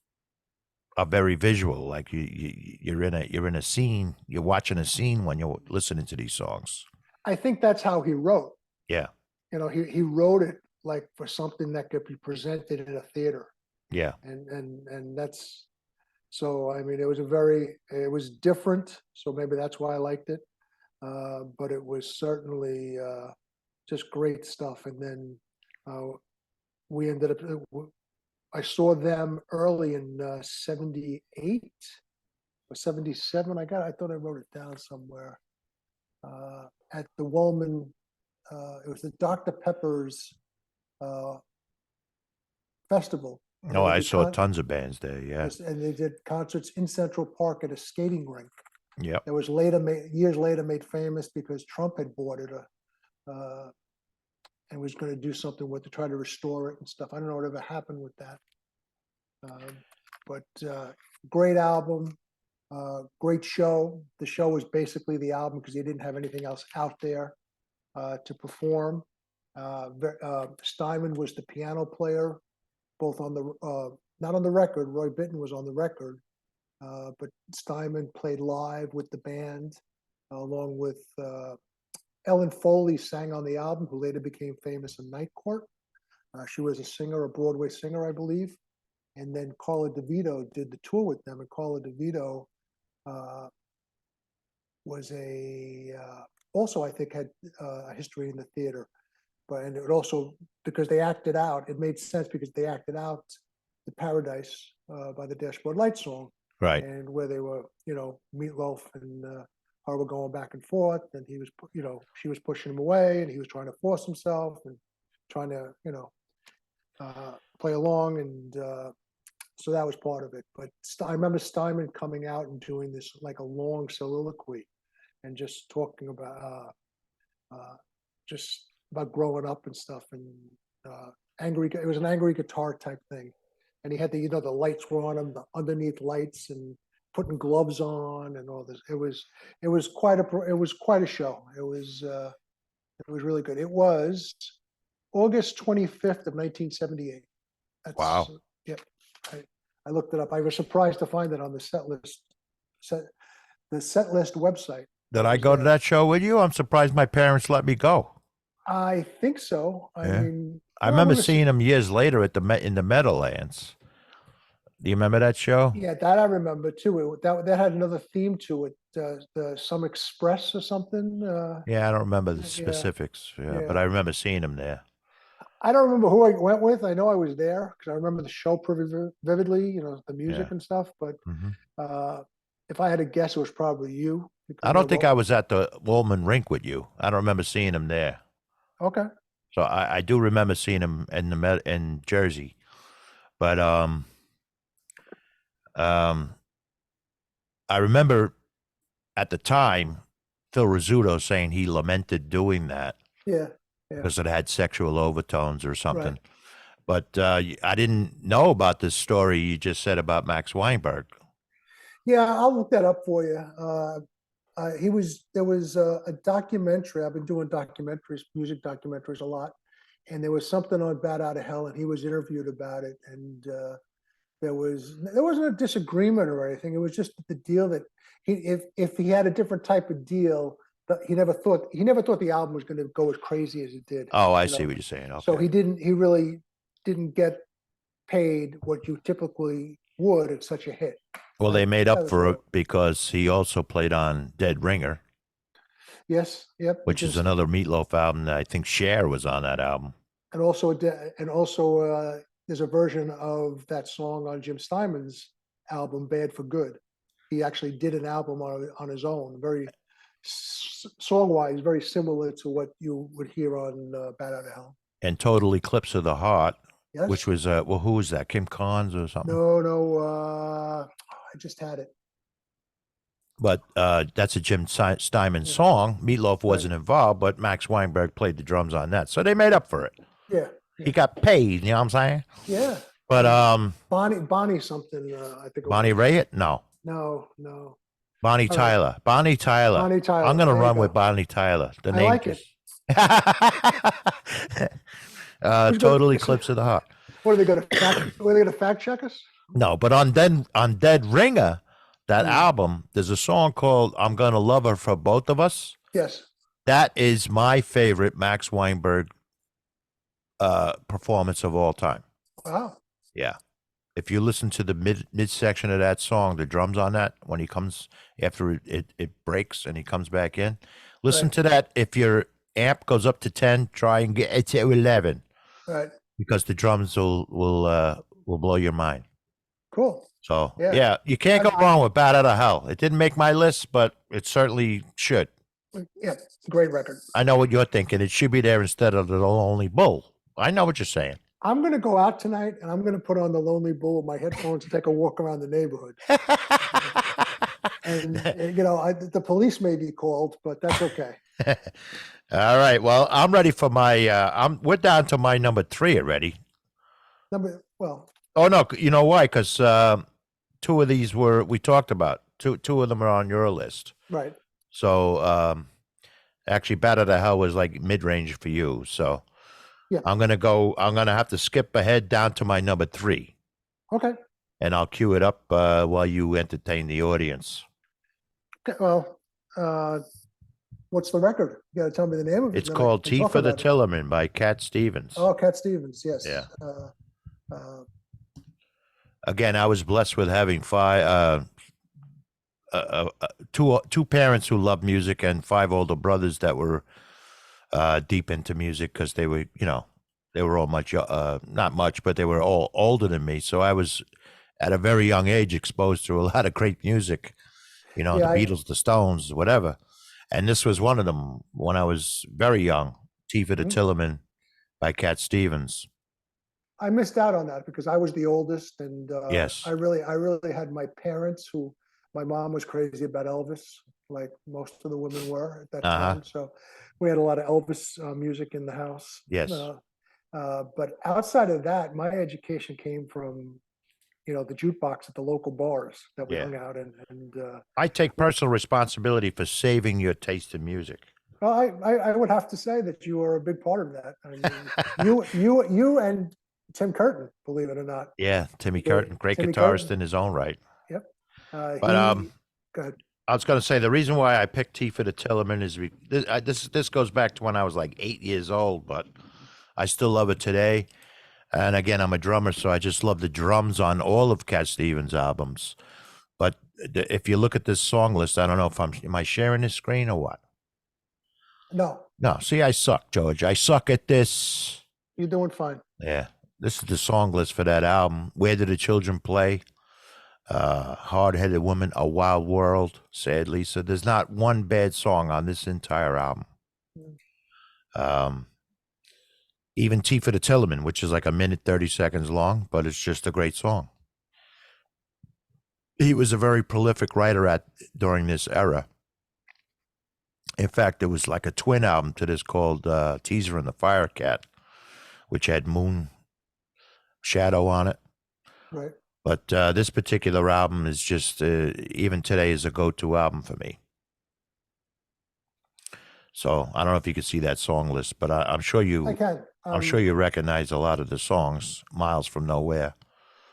are very visual. Like you're in a scene. You're watching a scene when you're listening to these songs. I think that's how he wrote. Yeah. You know, he wrote it like for something that could be presented in a theater, Yeah. and that's so. I mean, it was different, so maybe that's why I liked it. But it was certainly just great stuff. And then uh, we ended up. I saw them early in '78 or '77. I thought I wrote it down somewhere. At the Wellman, it was the Dr. Pepper's uh, festival, and Oh, they I did saw tons of bands there. Yeah. and they did concerts in Central Park at a skating rink. Yep. That was years later made famous because Trump had bought it uh, and was going to do something with to try to restore it and stuff. I don't know whatever happened with that, but great album, great show. The show was basically the album because he didn't have anything else out there to perform. Steinman was the piano player, both on the not on the record. Roy Bittan was on the record, but Steinman played live with the band, along with Ellen Foley sang on the album, who later became famous in Night Court. She was a singer, a Broadway singer, I believe. And then Carla DeVito did the tour with them, and Carla DeVito uh, was also, I think, had a history in the theater. And it also, because they acted out, it made sense because they acted out the Paradise by the Dashboard Light song, Right. and where they were, Meatloaf and her were going back and forth, and he was, she was pushing him away, and he was trying to force himself and trying to, play along, and so that was part of it. But I remember Steinman coming out and doing this like a long soliloquy, and just talking about just about growing up and stuff, and angry. It was an angry guitar type thing, and he had the the lights were on him, the underneath lights, and putting gloves on and all this. It was quite a show. It was really good. It was August 25th of 1978. That's, Wow. Yep. I looked it up. I was surprised to find it on the set list website. Did I go to that show with you? I'm surprised my parents let me go. I think so. I Yeah. mean, I remember seeing him years later at in the Meadowlands. Do you remember that show? Yeah, that I remember too. That had another theme to it, the Some Express or something. Yeah, I don't remember the Yeah. specifics. Yeah, Yeah. but I remember seeing him there. I don't remember who I went with. I know I was there because I remember the show pretty vividly, the music Yeah. and stuff. But Hmm. if I had to guess, it was probably you. I don't think I was at the Woolman Rink with you. I don't remember seeing him there. Okay. So I do remember seeing him in Jersey, but I remember at the time Phil Rizzuto saying he lamented doing that. Yeah. Because it had sexual overtones or something. Right. But I didn't know about this story you just said about Max Weinberg. Yeah, I'll look that up for you. There was a documentary. I've been doing documentaries, music documentaries a lot. And there was something on Bat Out of Hell, and he was interviewed about it. And there wasn't a disagreement or anything. It was just the deal that if he had a different type of deal, he never thought the album was going to go as crazy as it did. Oh, I see what you're saying. Okay. So he really didn't get paid what you typically would at such a hit. Well, they made up for it because he also played on Dead Ringer. Yes. Yep. Which is another Meatloaf album that I think Cher was on that album. And also there's a version of that song on Jim Steinman's album, Bad for Good. He actually did an album on his own, very song-wise, very similar to what you would hear on Bat Out of Hell. And Total Eclipse of the Heart, yes. Which was, who was that? Kim Carnes or something? No, I just had it. But that's a Jim Steinman song. Meatloaf wasn't involved, but Max Weinberg played the drums on that. So they made up for it. Yeah. He got paid, you know what I'm saying? Yeah. But Bonnie something, I think. Bonnie Raitt? No. No. Bonnie Tyler. Right. Bonnie Tyler. I'm going to run with Bonnie Tyler. The name like it. Total Eclipse of the Heart. What are they going to fact check us? No, but on Dead Ringer, that album, there's a song called "I'm Gonna Love Her for Both of Us." Yes. That is my favorite Max Weinberg performance of all time. Wow. Yeah. If you listen to the mid section of that song, the drums on that, when he comes after it breaks and he comes back in, listen to that. If your amp goes up to 10, try and get it to 11. Right. Because the drums will blow your mind. Cool. So yeah, you can't go wrong with Bat Out of Hell. It didn't make my list, but it certainly should. Yeah, great record. I know what you're thinking. It should be there instead of The Lonely Bull. I know what you're saying. I'm going to go out tonight and I'm going to put on The Lonely Bull with my headphones and take a walk around the neighborhood. and the police may be called, but that's okay. All right. Well, I'm ready for my. We're down to my number 3 already. Oh no! You know why? Because 2 of these we talked about. Two of them are on your list. Right. So actually, Bat Out of Hell was like mid-range for you. So yeah, I'm gonna have to skip ahead down to my number 3. Okay. And I'll cue it up while you entertain the audience. Okay. Well, what's the record? You got to tell me the name of it. It's called "Tea for the Tillerman" by Cat Stevens. Oh, Cat Stevens. Yes. Yeah. Again, I was blessed with having two parents who loved music and 5 older brothers that were deep into music because they were all much not much, but they were all older than me. So I was at a very young age exposed to a lot of great music, the Beatles, the Stones, whatever. And this was one of them when I was very young. "Tea for the Tillerman" by Cat Stevens. I missed out on that because I was the oldest, and Yes. I really had my parents who, my mom was crazy about Elvis, like most of the women were at that Uh-huh. time. So we had a lot of Elvis music in the house. Yes. But outside of that, my education came from, the jukebox at the local bars that we Yeah. hung out in. And I take personal responsibility for saving your taste in music. well, I would have to say that you are a big part of that. I mean, you and Tim Curtin, believe it or not. Yeah, Timmy Curtin, great Timmy guitarist Curtin. in his own right. Yep. But Go ahead. I was going to say the reason why I picked T for the Tillerman is this goes back to when I was like 8 years old, but I still love it today. And again, I'm a drummer, so I just love the drums on all of Cat Stevens' albums. But if you look at this song list, I don't know if am I sharing this screen or what? No, No, see, I suck, George. I suck at this. you're doing fine. Yeah, this is the song list for that album. Where Do the Children Play? Hard-Headed Woman, A Wild World, Sad Lisa. There's not one bad song on this entire album. Even T for the Tillerman, which is like a minute 30 seconds long, but it's just a great song. He was a very prolific writer during this era. In fact, there was like a twin album to this called Teaser and the Firecat, which had Moon Shadow on it. Right. But this particular album is just, even today, is a go-to album for me. So I don't know if you can see that song list, but I'm sure I can. I'm sure you recognize a lot of the songs. Miles from Nowhere.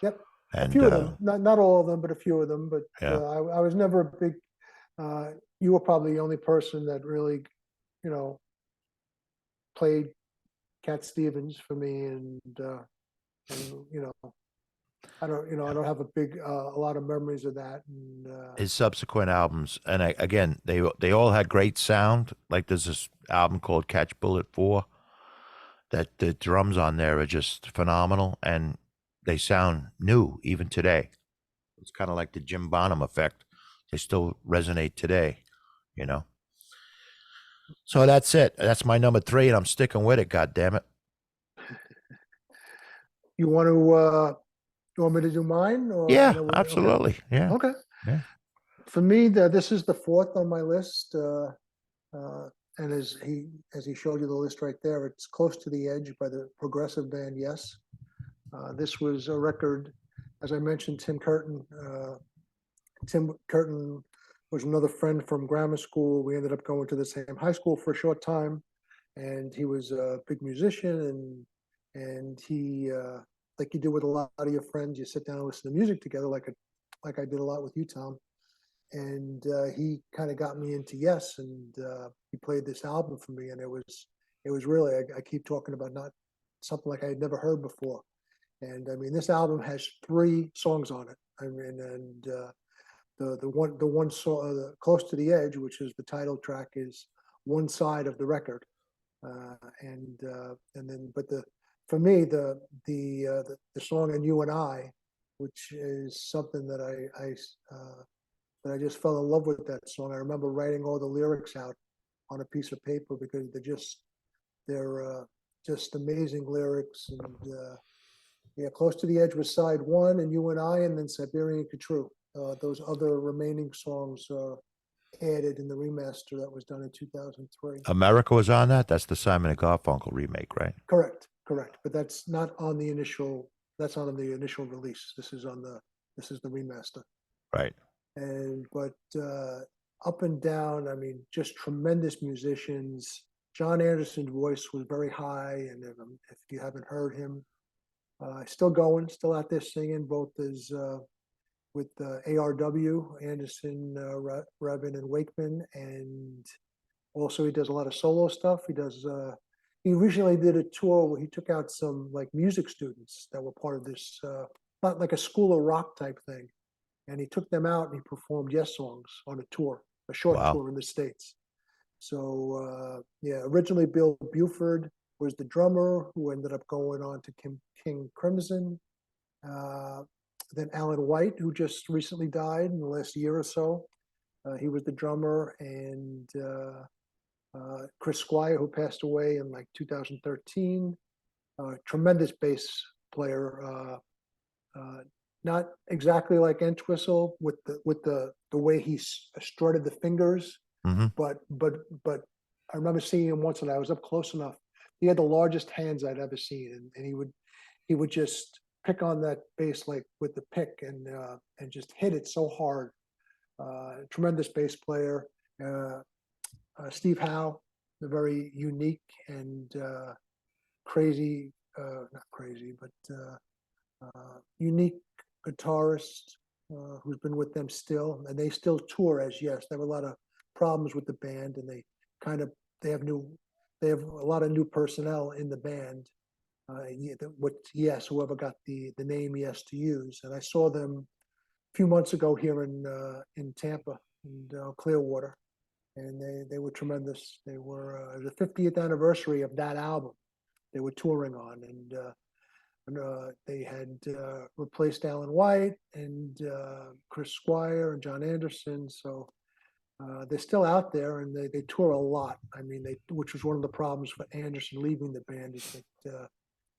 Yep. And A few of them, not all of them, but a few of them. But yeah. I was never a big. You were probably the only person that really, played Cat Stevens for me, and I don't have a lot of memories of that. And his subsequent albums, and again, they all had great sound. Like there's this album called Catch Bullet 4 that the drums on there are just phenomenal, and they sound new even today. It's kind of like the Jim Bonham effect. They still resonate today, you know. So that's it. That's my number 3, and I'm sticking with it. God damn it. you want to you want me to do mine, or Yeah, okay. absolutely. Yeah. Okay. Yeah. For me, this is the fourth on my list, and as he showed you the list right there, it's Close to the Edge by the progressive band Yes. This was a record, as I mentioned, Tim Curtin. Tim Curtin was another friend from grammar school. We ended up going to the same high school for a short time, and he was a big musician, and he like you do with a lot of your friends, you sit down and listen to music together, like I did a lot with you, Tom. And he kind of got me into Yes, and he played this album for me, and it was really, I keep talking about, not something like I had never heard before. And I mean, this album has 3 songs on it. I mean, and the one song, Close to the Edge, which is the title track, is one side of the record, and then for me the song "And You and I," which is something that I just fell in love with that song. I remember writing all the lyrics out on a piece of paper because they're just amazing lyrics. And yeah, Close to the Edge was side 1, and You and I, and then Siberian Control. Those other remaining songs added in the remaster that was done in 2003. America was on that. That's the Simon and Garfunkel remake, right? Correct. But that's not on the initial. That's not on the initial release. This is the remaster. Right. But up and down, I mean, just tremendous musicians. John Anderson's voice was very high, and if you haven't heard him, still going, still out there singing, both as with ARW, Anderson, Revin, and Wakeman, and also he does a lot of solo stuff. He recently did a tour where he took out some like music students that were part of this, not like a School of Rock type thing, and he took them out and he performed Yes songs on a tour, a short tour in the States. So yeah, originally Bill Buford was the drummer, who ended up going on to King Crimson. Then Alan White, who just recently died in the last year or so, he was the drummer, and Chris Squire, who passed away in like 2013. Tremendous bass player. Not exactly like Entwistle with the way he strutted the fingers, Hmm. but I remember seeing him once, and I was up close enough. He had the largest hands I'd ever seen, and he would just pick on that bass like with the pick and just hit it so hard. Tremendous bass player. Steve Howe, a very unique and crazy, not crazy, but unique guitarist who's been with them still, and they still tour as Yes. There were a lot of problems with the band, and they have a lot of new personnel in the band. What Yes, whoever got the name Yes to use, and I saw them a few months ago here in Tampa and Clearwater, and they were tremendous. They were the 50th anniversary of that album they were touring on, and they had replaced Alan White and Chris Squire and John Anderson. So they're still out there, and they tour a lot. I mean, which was one of the problems for Anderson leaving the band, is that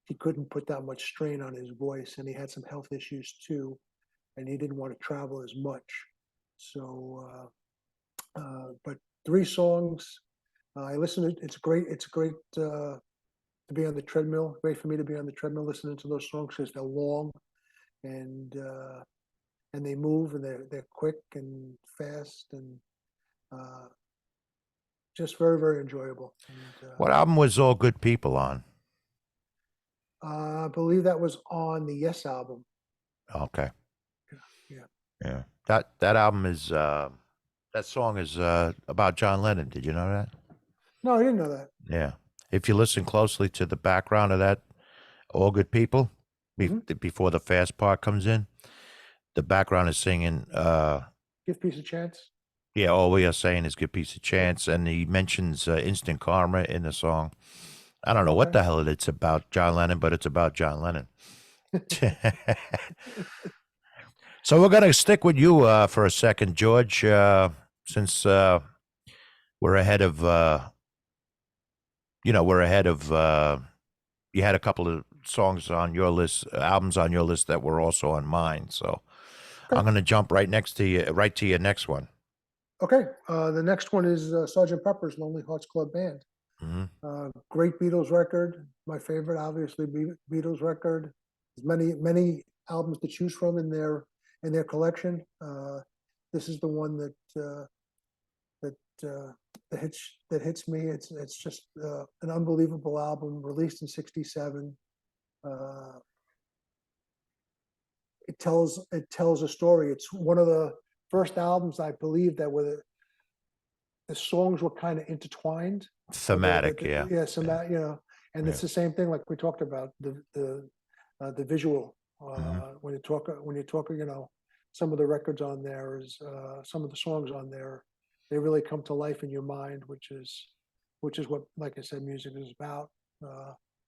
he couldn't put that much strain on his voice, and he had some health issues too, and he didn't want to travel as much. So, but 3 songs. I listened. It's great. It's great to be on the treadmill. Great for me to be on the treadmill listening to those songs because they're long and they move, and they're quick and fast, and just very, very enjoyable. And, What album was All Good People on? I believe that was on the Yes album. Okay. Yeah. Yeah. That album is that song is about John Lennon. Did you know that? No, I didn't know that. Yeah. If you listen closely to the background of that All Good People, before the fast part comes in, the background is singing Give Peace a Chance. yeah, all we are saying is Give Peace a Chance, and he mentions Instant Karma in the song. I don't know what the hell it's about John Lennon, but it's about John Lennon. So we're gonna stick with you for a second, George, since we're ahead of we're ahead of you had a couple of songs on your list, albums on your list that were also on mine. So I'm gonna jump right to your next one. Okay. The next one is Sgt. Pepper's Lonely Hearts Club Band. Great Beatles record. My favorite, obviously, Beatles record. There's many albums to choose from in their collection. This is the one that hits me. It's just an unbelievable album, released in '67. It tells a story. It's one of the first albums, I believe, that were the songs were kind of intertwined. Thematic, yeah. And it's the same thing like we talked about the visual. When you talk, some of the records on there is some of the songs on there, they really come to life in your mind, which is what, like I said, music is about.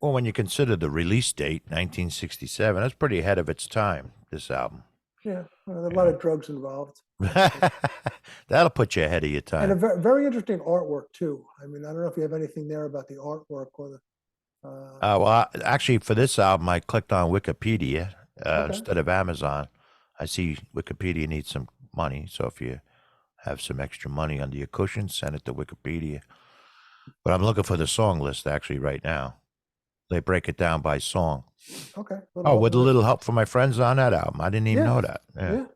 Well, when you consider the release date, 1967, that's pretty ahead of its time, this album. Yeah, a lot of drugs involved. That'll put you ahead of your time. And a very interesting artwork, too. I mean, I don't know if you have anything there about the artwork or the... well, actually, for this album, I clicked on Wikipedia instead of Amazon. I see Wikipedia needs some money, so if you have some extra money under your cushion, send it to Wikipedia. But I'm looking for the song list, actually, right now. They break it down by song. Okay. With a little help from my friends on that album. I didn't even know that. Yeah.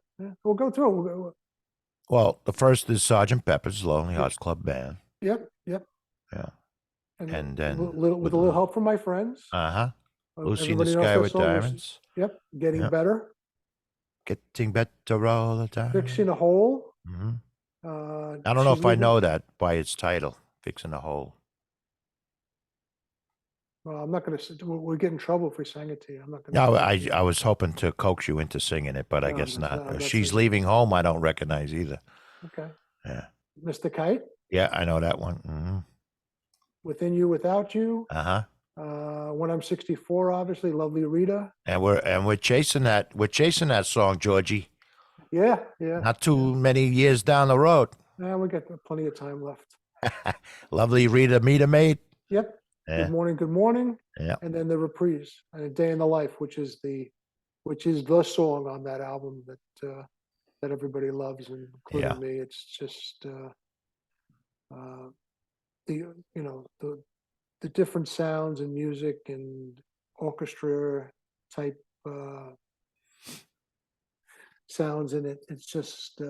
We'll go through. Well, the first is Sgt. Pepper's Lonely Hearts Club Band. Yep. Yeah. And then with a little help from my friends. Lucy in the Sky with Diamonds. Yep. Getting better. Getting better all the time. Fixing a Hole. I don't know if I know that by its title, Fixing a Hole. Well, I'm not going to. We'll get in trouble if we sang it to you. I'm not going to. No, I was hoping to coax you into singing it, but I guess not. She's Leaving Home, I don't recognize either. Okay. Yeah. Mr. Kite. Yeah, I know that one. Within You, Without You. When I'm 64, obviously, Lovely Rita. And we're chasing that. We're chasing that song, Georgie. Yeah. Not too many years down the road. Yeah, we got plenty of time left. Lovely Rita, Meet a Maid. Yep. Yeah. Good morning, Yeah. and then the reprise and A Day in the Life, which is the song on that album that everybody loves, including Yeah. me. It's just the the different sounds and music and orchestra type sounds in it. It's just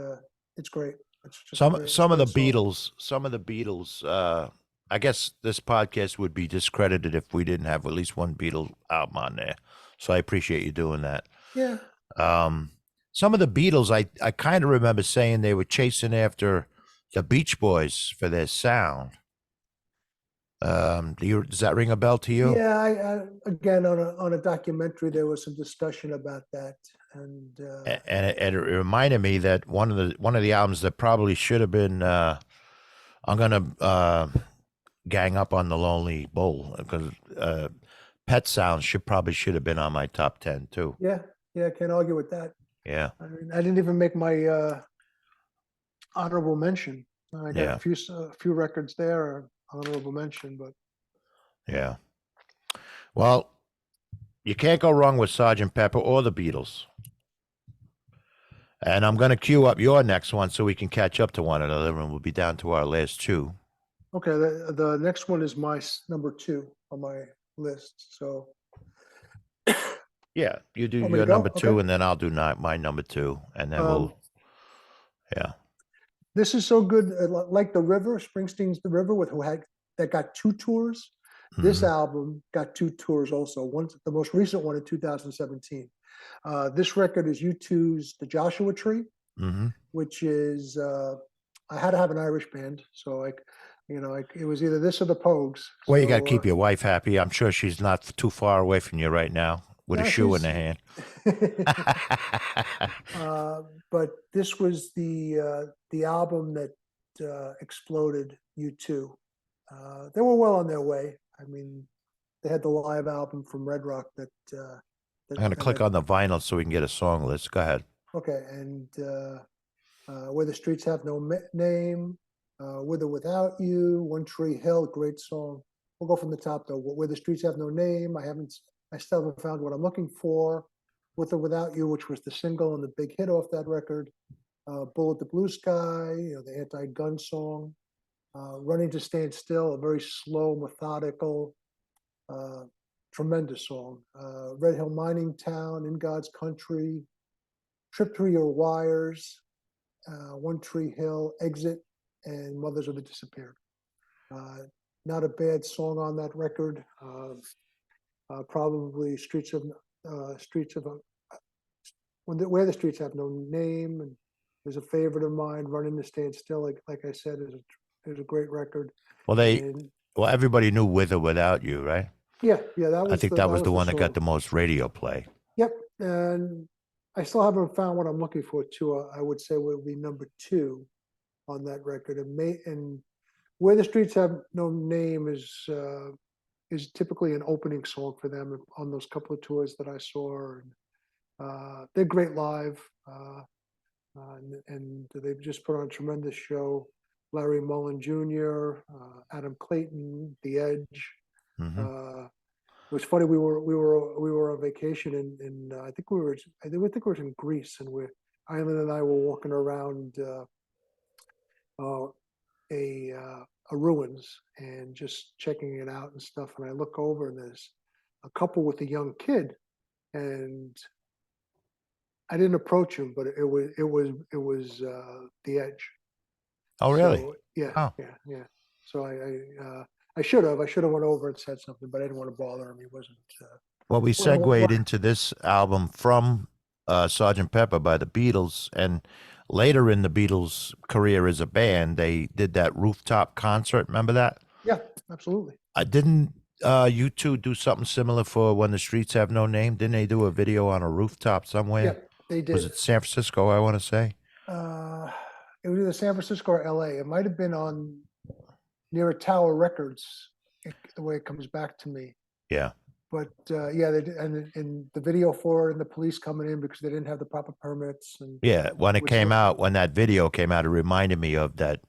it's great. It's just Some great. It's a some of the great song. Beatles. I guess this podcast would be discredited if we didn't have at least one Beatle album on there. So I appreciate you doing that. Yeah, Um, some of the Beatles, I kind of remember saying they were chasing after the Beach Boys for their sound. Does that ring a bell to you? yeah. I again on a documentary there was some discussion about that, and And it reminded me that one of the albums that probably should have been. I'm gonna gang up on the Lonely Bull because Pet Sounds should have been on my top 10 too. yeah, yeah. I can't argue with that. Yeah, I mean, I didn't even make my honorable mention. I got yeah, a few records there, honorable mention, but yeah. Well, you can't go wrong with Sergeant Pepper or the Beatles. And I'm going to queue up your next one so we can catch up to one another, and we'll be down to our last two. okay. The next one is my number 2 on my list. So Yeah, you do want me to your go? number two, Okay. and then I'll do my number two, and then yeah. This is so good, like the River, Springsteen's The River, that got 2 tours. This Mhm. album got 2 tours also. One, the most recent one in 2017. This record is U2's The Joshua Tree, Mhm. which is I had to have an Irish band, so it was either this or the Pogues. Well, you got to So keep your wife happy. I'm sure she's not too far away from you right now with a no, shoe in she's. her hand. But this was the album that exploded U2. They were well on their way. I mean, they had the live album from Red Rock that I'm going to click on the vinyl so we can get a song list. Go ahead. okay, and Where the Streets Have No Name, With or Without You, One Tree Hill, great song. We'll go from the top though. Where the Streets Have No Name, I still haven't found what I'm looking for. With or Without You, which was the single and the big hit off that record. Bullet the Blue Sky, the anti-gun song. Running to Stand Still, a very slow, methodical, tremendous song. Red Hill Mining Town, In God's Country, Trip Through Your Wires, One Tree Hill, Exit, and Mothers of the Disappeared. Not a bad song on that record. Probably Where the Streets Have No Name, and is a favorite of mine. Running to Stand Still, like I said, is a great record. Well, And everybody knew With or Without You, right? yeah, that I was think that was the one that got song. the most radio play. Yep, and I still haven't found what I'm looking for too. I would say would be number 2 on that record. And Where the Streets Have No Name is typically an opening song for them on those couple of tours that I saw. And they're great live, and they've just put on a tremendous show. Larry Mullen Jr., Adam Clayton, The Edge. Hmm. It was funny. We were on vacation, and I think we were in Greece, and Eileen and I were walking around a ruins and just checking it out and stuff. And I look over, and there's a couple with a young kid, and I didn't approach him, but it was The Edge. Oh, really? So yeah, Oh. yeah. So I should have went over and said something, but I didn't want to bother him. He wasn't. Well, we Well, segued into this album from Sgt. Pepper by the Beatles, and later in the Beatles' career as a band, they did that rooftop concert. Remember that? yeah, absolutely. I didn't. You two do something similar for When the Streets Have No Name? Didn't they do a video on a rooftop somewhere? Yeah, they did. Was it San Francisco? I want to say. It was either San Francisco or LA. It might have been near a Tower Records, the way it comes back to me. Yeah. But yeah, they did, and the video for it, and the police coming in because they didn't have the proper permits. And Yeah. When it which came was- out, when that video came out, it reminded me of that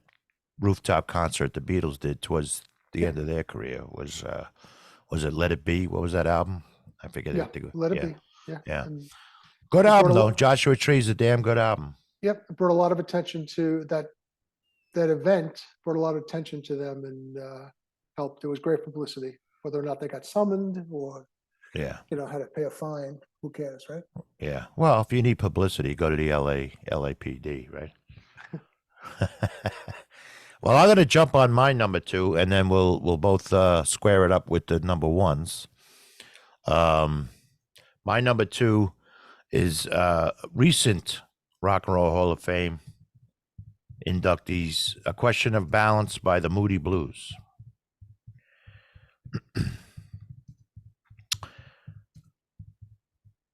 rooftop concert the Beatles did towards the Yeah. end of their career was it Let It Be? What was that album? I forget Yeah, it. Let It Yeah, Be. Yeah. yeah. And Good it brought album a though. lot, Joshua Tree's a damn good album. yep, it brought a lot of attention to that event, brought a lot of attention to them and helped. It was great publicity, whether or not they got summoned or, Yeah, had to pay a fine. Who cares, right? yeah. Well, if you need publicity, go to the LAPD, right? Well, I'm gonna jump on my number two, and then we'll both square it up with the number ones. My number two is recent Rock and Roll Hall of Fame inductees, A Question of Balance by the Moody Blues.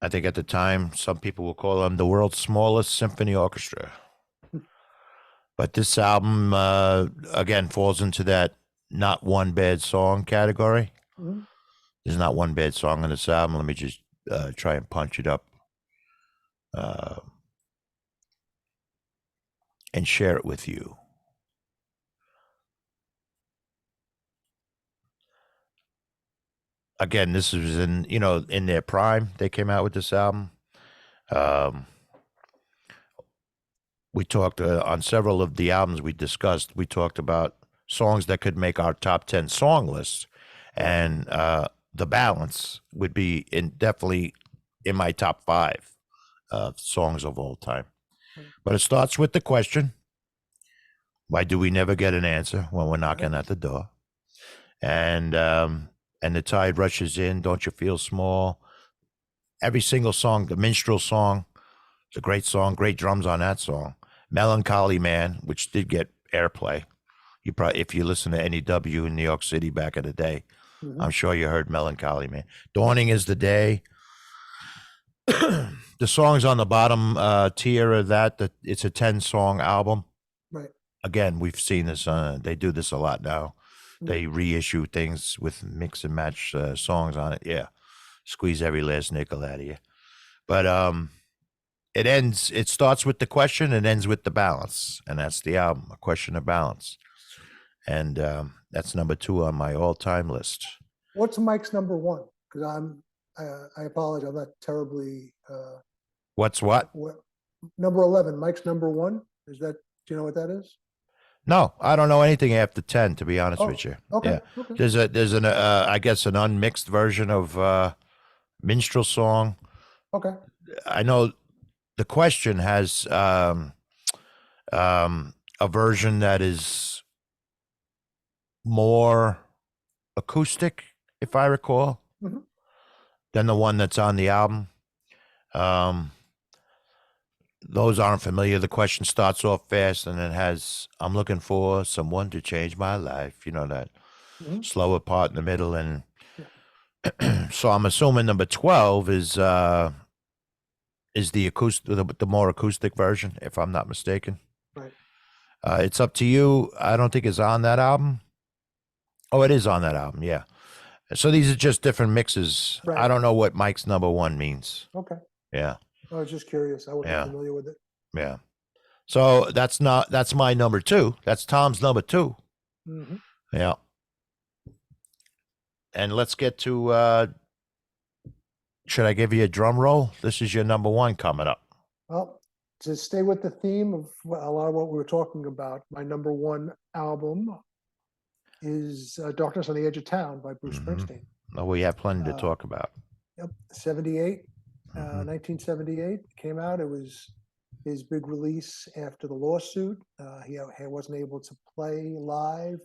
I think at the time, some people will call them the world's smallest symphony orchestra. But this album, again, falls into that not one bad song category. Mhm. There's not one bad song on this album. Let me just try and punch it up and share it with you. Again, this was in their prime. They came out with this album. We talked on several of the albums we discussed. We talked about songs that could make our top 10 song list, and The Balance would be definitely in my top 5 songs of all time. But it starts with the question, why do we never get an answer when we're knocking at the door? And the tide rushes in, don't you feel small? Every single song, the minstrel song, it's a great song, great drums on that song. Melancholy Man, which did get airplay. You probably, if you listen to NEW in New York City back in the day, Mhm. I'm sure you heard Melancholy Man. Dawning is the Day. The songs on the bottom tier of that it's a 10-song album. Right. Again, we've seen this. They do this a lot now. Mhm. They reissue things with mix and match songs on it. Yeah, squeeze every last nickel out of you. But it starts with the question and ends with the balance, and that's the album, A Question of Balance. And that's number 2 on my all-time list. What's Mike's number one? Because I apologize, I'm not terribly. What's what? Number 11, Mike's number one. Is that? Do you know what that is? No, I don't know anything after 10, to be honest with you. Okay. Yeah, Okay. there's an I guess an unmixed version of minstrel song. Okay. I know the question has a version that is more acoustic, if I recall, Mhm. than the one that's on the album. Those aren't familiar. The question starts off fast and it has, I'm looking for someone to change my life. You know, that Mhm. slower part in the middle. And Yeah. so I'm assuming number 12 is the acoustic, the more acoustic version, if I'm not mistaken. Right. It's Up to You. I don't think it's on that album. Oh, it is on that album. Yeah. So these are just different mixes. Right. I don't know what Mike's number 1 means. Okay. Yeah. I was just curious. I wasn't Yeah. familiar with it. Yeah. So that's my number 2. That's Tom's number 2. Mm-hmm. Yeah. And let's get to should I give you a drum roll? This is your number 1 coming up. Well, to stay with the theme of a lot of what we were talking about, my number one album is Darkness on the Edge of Town by Bruce Springsteen. Oh, we have plenty to talk about. Yep, 78, 1978 came out. It was his big release after the lawsuit. He wasn't able to play live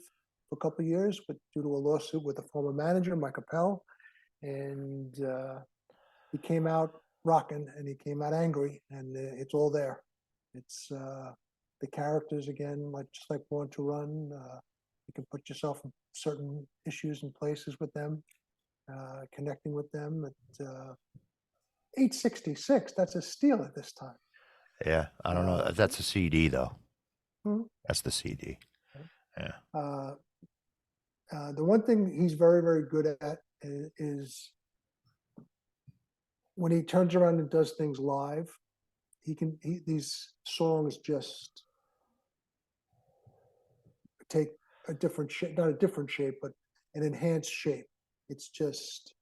for a couple of years, but due to a lawsuit with a former manager, Mike Appel, and he came out rocking, and he came out angry, and it's all there. It's the characters again, just like Born to Run. You can put yourself in certain issues and places with them, connecting with them. At 866, that's a steal at this time. Yeah, I don't know. That's a CD though. Mhm. That's the CD. Yeah. The one thing he's very, very good at is when he turns around and does things live, these songs just take a different shape, not a different shape, but an enhanced shape. It's just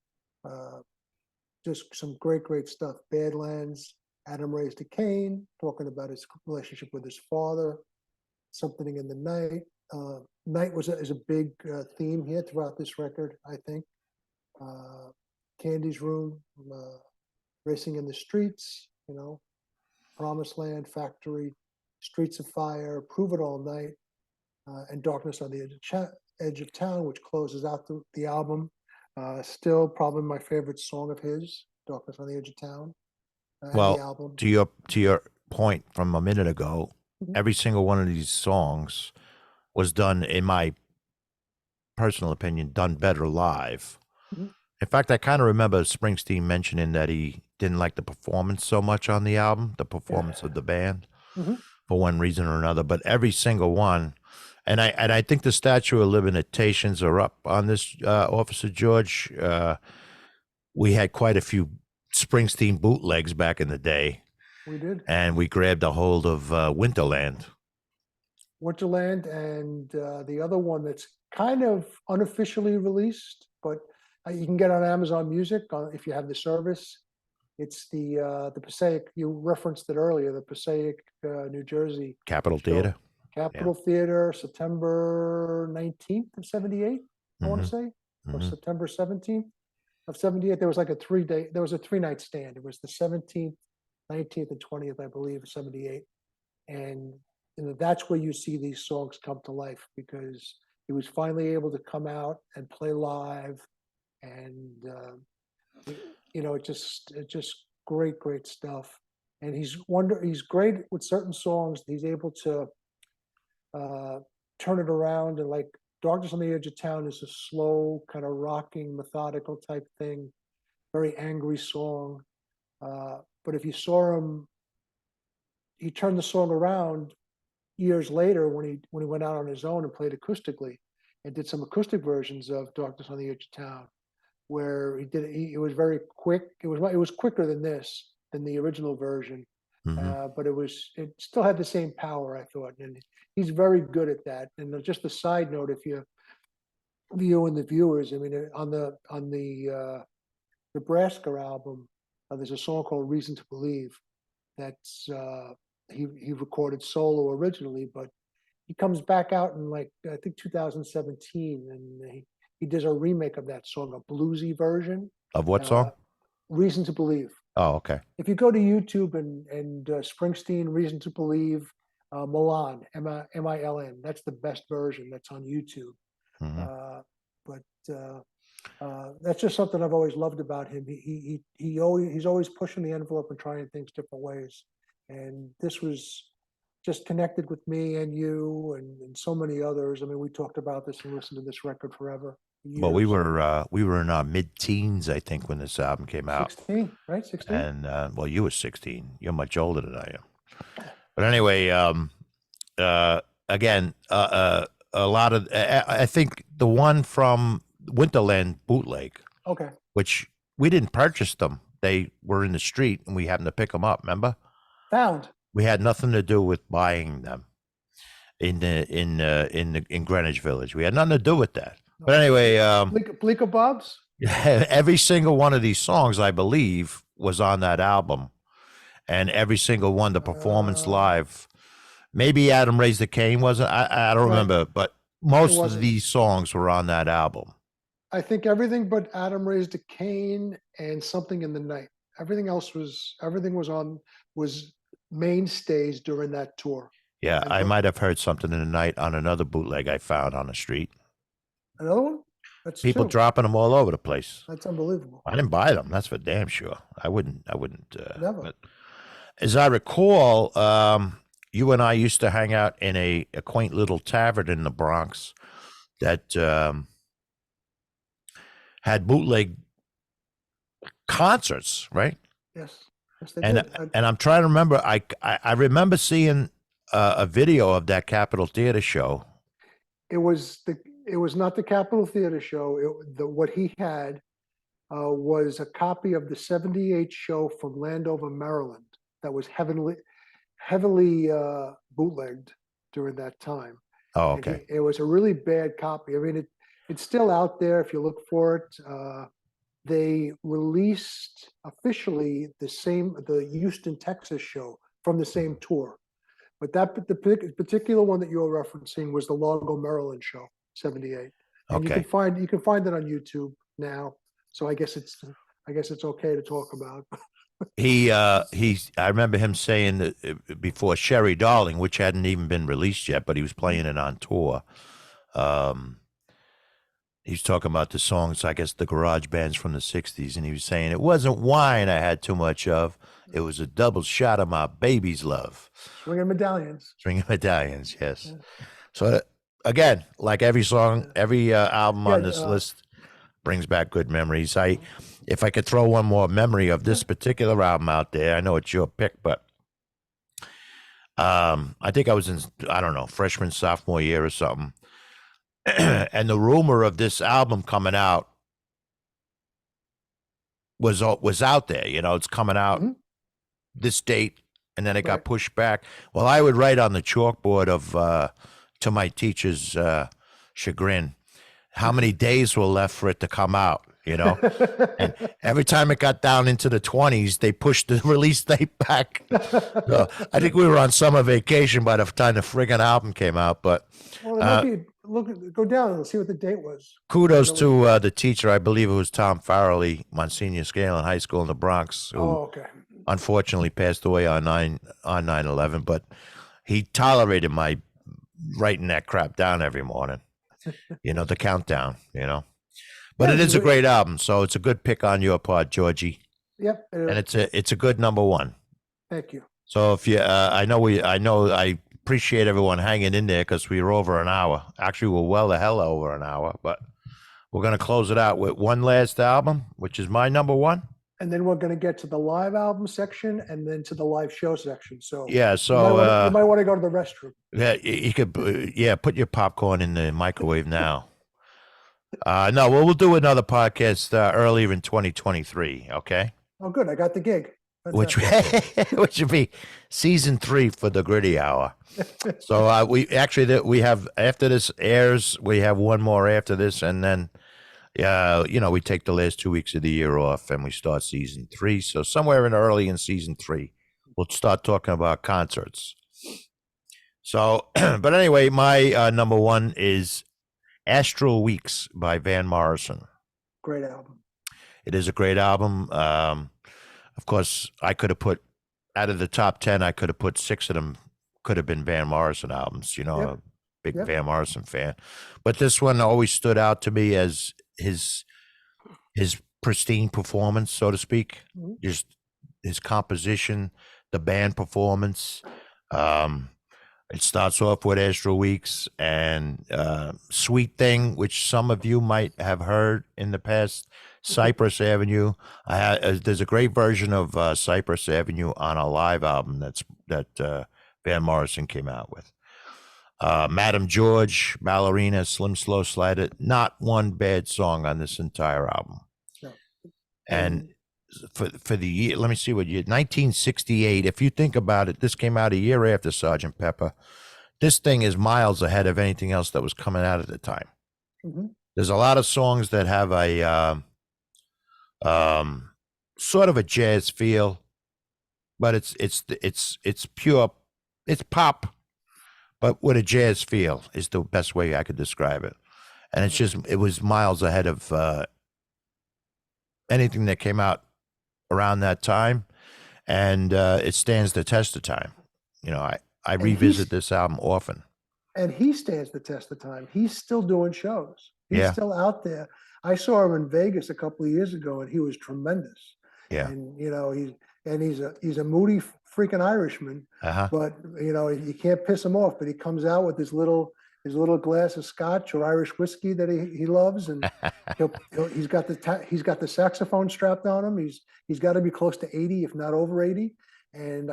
some great stuff. Badlands, Adam Raised a Cain, talking about his relationship with his father. Something in the Night. Night is a big theme here throughout this record, I think. Candy's Room, Racing in the Streets, Promised Land, Factory, Streets of Fire, Prove It All Night, and Darkness on the Edge of Town, which closes out the album. Still probably my favorite song of his, Darkness on the Edge of Town. Well, the album. to your point from a minute ago, every single one of these songs was done, in my personal opinion, done better live. In fact, I kind of remember Springsteen mentioning that he didn't like the performance so much on the album, the performance of the band, for one reason or another. But every single one, and I think the statute of limitations are up on this, Officer George. We had quite a few Springsteen bootlegs back in the day. We did. And we grabbed a hold of Winterland. Winterland, and the other one that's kind of unofficially released, but you can get on Amazon Music if you have the service. It's the Passaic. You referenced it earlier. The Passaic, New Jersey Capitol show. Theater. Capitol Theater, September 19th of 78. I want to say, or September 17th of 78. There was like a 3-night stand. It was the 17th, 19th, and 20th, I believe, of 78, and that's where you see these songs come to life, because he was finally able to come out and play live, and it's just great stuff. And he's great with certain songs. He's able to turn it around, and like Darkness on the Edge of Town is a slow, kind of rocking, methodical type thing, very angry song. But if you saw him, he turned the song around years later when he went out on his own and played acoustically, and did some acoustic versions of Darkness on the Edge of Town, where it was very quick. It was quicker than the original version, but it still had the same power, I thought, and he's very good at that. And just a side note, if you and the viewers, I mean, on the Nebraska album, there's a song called Reason to Believe that's he recorded solo originally, but he comes back out in I think 2017, and he does a remake of that song, a bluesy version. Of what song? Reason to Believe. Oh, okay. If you go to YouTube and Springsteen, Reason to Believe, Milan, M-I-L-N, that's the best version that's on YouTube. That's just something I've always loved about him. He's always pushing the envelope and trying things different ways. And this was just connected with me and you and so many others. I mean, we talked about this and listened to this record forever. Well, we were in our mid-teens, I think, when this album came out. 16, right? 16. And well, you were 16. You're much older than I am. But anyway, again, a lot of I think the one from Winterland bootleg. Okay. Which we didn't purchase them. They were in the street, and we happened to pick them up. Remember? Found. We had nothing to do with buying them in Greenwich Village. We had nothing to do with that. But anyway, Bleecker Bob's. Every single one of these songs, I believe, was on that album, and every single one, the performance live. Maybe Adam Raised a Cain wasn't. I don't remember, but most of these songs were on that album. I think everything but Adam Raised a Cain and Something in the Night. Everything else was mainstays during that tour. Yeah, I might have heard Something in the Night on another bootleg I found on the street. Another one? That's people dropping them all over the place. That's unbelievable. I didn't buy them. That's for damn sure. I wouldn't. Never. But as I recall, you and I used to hang out in a quaint little tavern in the Bronx that had bootleg concerts, right? Yes. And I'm trying to remember. I remember seeing a video of that Capitol Theater show. It was not the Capitol Theater show. What he had was a copy of the '78 show from Landover, Maryland, that was heavily bootlegged during that time. Oh, And okay. it was a really bad copy. I mean, it's still out there if you look for it. They released officially the Houston, Texas show from the same tour. But the particular one that you're referencing was the Largo, Maryland show, 78. And Okay. you can find it on YouTube now. So I guess it's okay to talk about. I remember him saying that before Sherry Darling, which hadn't even been released yet, but he was playing it on tour. Um, he's talking about the songs, I guess the garage bands from the 60s, and he was saying it wasn't wine I had too much of, it was a double shot of my baby's love. Swinging medallions. String medallions, yes. Yeah. So again, like every song, every album Yeah, on this list brings back good memories. If I could throw one more memory of this particular album out there, I know it's your pick, but I think I was in, I don't know, freshman, sophomore year or something. And the rumor of this album coming out was out there. You know, it's coming out this date, and then it got pushed back. Well, I would write on the chalkboard of to my teacher's chagrin how many days were left for it to come out. You know, and every time it got down into the 20s, they pushed the release date back. So I think we were on summer vacation by the time the friggin' album came out. But go down and see what the date was. Kudos to the teacher. I believe it was Tom Farrelly, Monsignor Scanlon High School in the Bronx, who unfortunately passed away on 9/11. But he tolerated my writing that crap down every morning. You know, the countdown. You know. But it is a great album, so it's a good pick on your part, Georgie. Yep, and it's a good number one. Thank you. So if you, I appreciate everyone hanging in there because we were over an hour. Actually, we're well the hell over an hour, but we're gonna close it out with one last album, which is my number one. And then we're gonna get to the live album section, and then to the live show section. So yeah, so you might want to go to the restroom. Yeah, you could. Put your popcorn in the microwave now. No, we'll do another podcast earlier in 2023. Okay. Oh, good. I got the gig. Which would be season 3 for the Gritty Hour. So we have, after this airs, we have one more after this, and then we take the last 2 weeks of the year off and we start season 3. So somewhere early in season 3, we'll start talking about concerts. So, but anyway, my number one is Astral Weeks by Van Morrison. Great album. It is a great album. Of course, I could have put, out of the top 10, I could have put 6 of them could have been Van Morrison albums. You know, a big Van Morrison fan. But this one always stood out to me as his pristine performance, so to speak. Just his composition, the band performance. It starts off with Astral Weeks and Sweet Thing, which some of you might have heard in the past. Cypress Avenue. There's a great version of Cypress Avenue on a live album that Van Morrison came out with. Madam George, Ballerina, Slim Slow Slide It. Not one bad song on this entire album. No. And for the year, let me see what year, 1968. If you think about it, this came out a year after Sgt. Pepper. This thing is miles ahead of anything else that was coming out at the time. There's a lot of songs that have a sort of a jazz feel, but it's pure, it's pop, but with a jazz feel is the best way I could describe it. And it was miles ahead of anything that came out around that time, and it stands the test of time. You know, I revisit this album often. And he stands the test of time. He's still doing shows. He's still out there. I saw him in Vegas a couple of years ago, and he was tremendous. Yeah. And you know, he's a moody freaking Irishman, but you know, you can't piss him off. But he comes out with his little glass of scotch or Irish whiskey that he loves, and he's got the saxophone strapped on him. He's got to be close to 80, if not over 80. And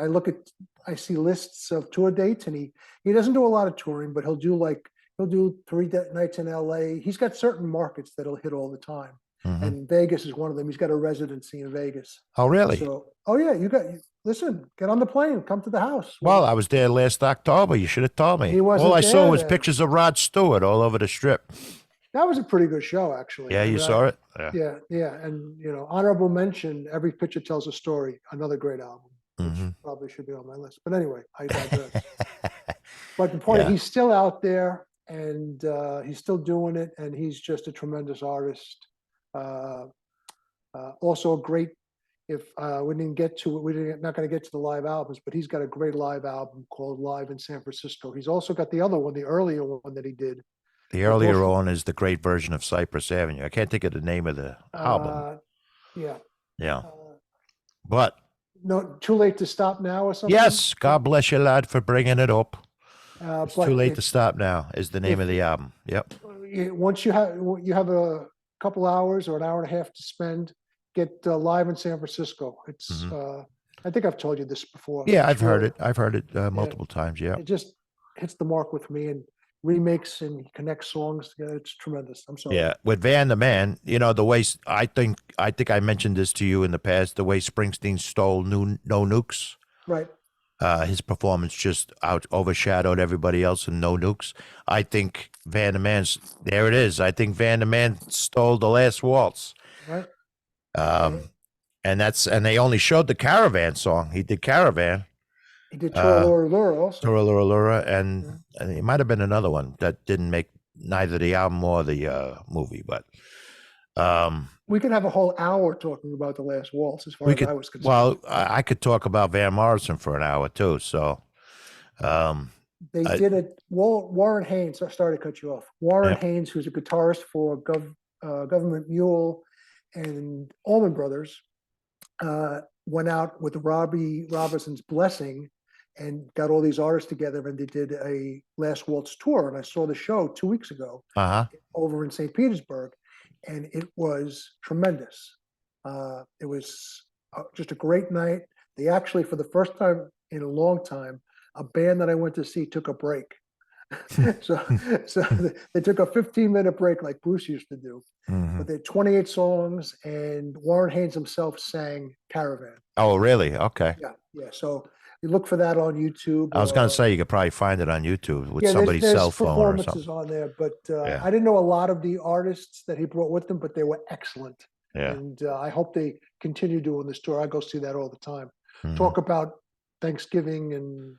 I see lists of tour dates, and he doesn't do a lot of touring, but he'll do 3 nights in LA. He's got certain markets that he'll hit all the time. Mhm. and Vegas is one of them. He's got a residency in Vegas. Oh, really? So, oh yeah, listen, get on the plane, come to the house. Well, I was there last October. You should have told me. He wasn't All I saw there was then. pictures of Rod Stewart all over the strip. That was a pretty good show, actually. Yeah, I you mean, saw it? Yeah. Yeah, yeah, and honorable mention. Every picture tells a story. Another great album, which Mhm. probably should be on my list. But anyway, I digress. But the point, Yeah. he's still out there, and he's still doing it, and he's just a tremendous artist. Also, a great. If we didn't get to it, not going to get to the live albums, but he's got a great live album called Live in San Francisco. He's also got the other one, the earlier one that he did. The earlier one is the great version of Cypress Avenue. I can't think of the name of the album. Yeah. Yeah. But No, Too Late to Stop Now or something? yes, God bless you, lad, for bringing it up. It's but Too Late to Stop Now is the name of the album. Yep. Once you have a couple hours or an hour and a half to spend, get Live in San Francisco. It's I think I've told you this before. Yeah, It's I've heard really- it. I've heard it multiple times. Yeah. It just hits the mark with me, and remakes and connects songs together. It's tremendous. I'm sorry. Yeah, with Van the Man, the way I think I mentioned this to you in the past. The way Springsteen stole No Nukes, Right. his performance just overshadowed everybody else in No Nukes. I think Van the Man's there. It is. I think Van the Man stole the last waltz. Right. And they only showed the Caravan song. He did Caravan. He did Tora Lura also. Tora Lura, and it might have been another one that didn't make neither the album or the movie, but we could have a whole hour talking about the last waltz as far as I was concerned. Well, I could talk about Van Morrison for an hour too. So they did it. Warren Haynes. Sorry to cut you off. Warren Haynes, who's a guitarist for Government Mule and Allman Brothers, went out with Robbie Robertson's blessing and got all these artists together, and they did a Last Waltz tour. And I saw the show 2 weeks ago over in St. Petersburg, and it was tremendous. It was just a great night. They actually, for the first time in a long time, a band that I went to see took a break. so they took a 15-minute break like Bruce used to do. But they had 28 songs, and Warren Haynes himself sang Caravan. Oh, really? Okay. Yeah. So you look for that on YouTube. I was going to say you could probably find it on YouTube with somebody's there's cell phone or performances something. on there, but I didn't know a lot of the artists that he brought with him, but they were excellent. Yeah. And I hope they continue doing this tour. I go see that all the time. Talk about Thanksgiving and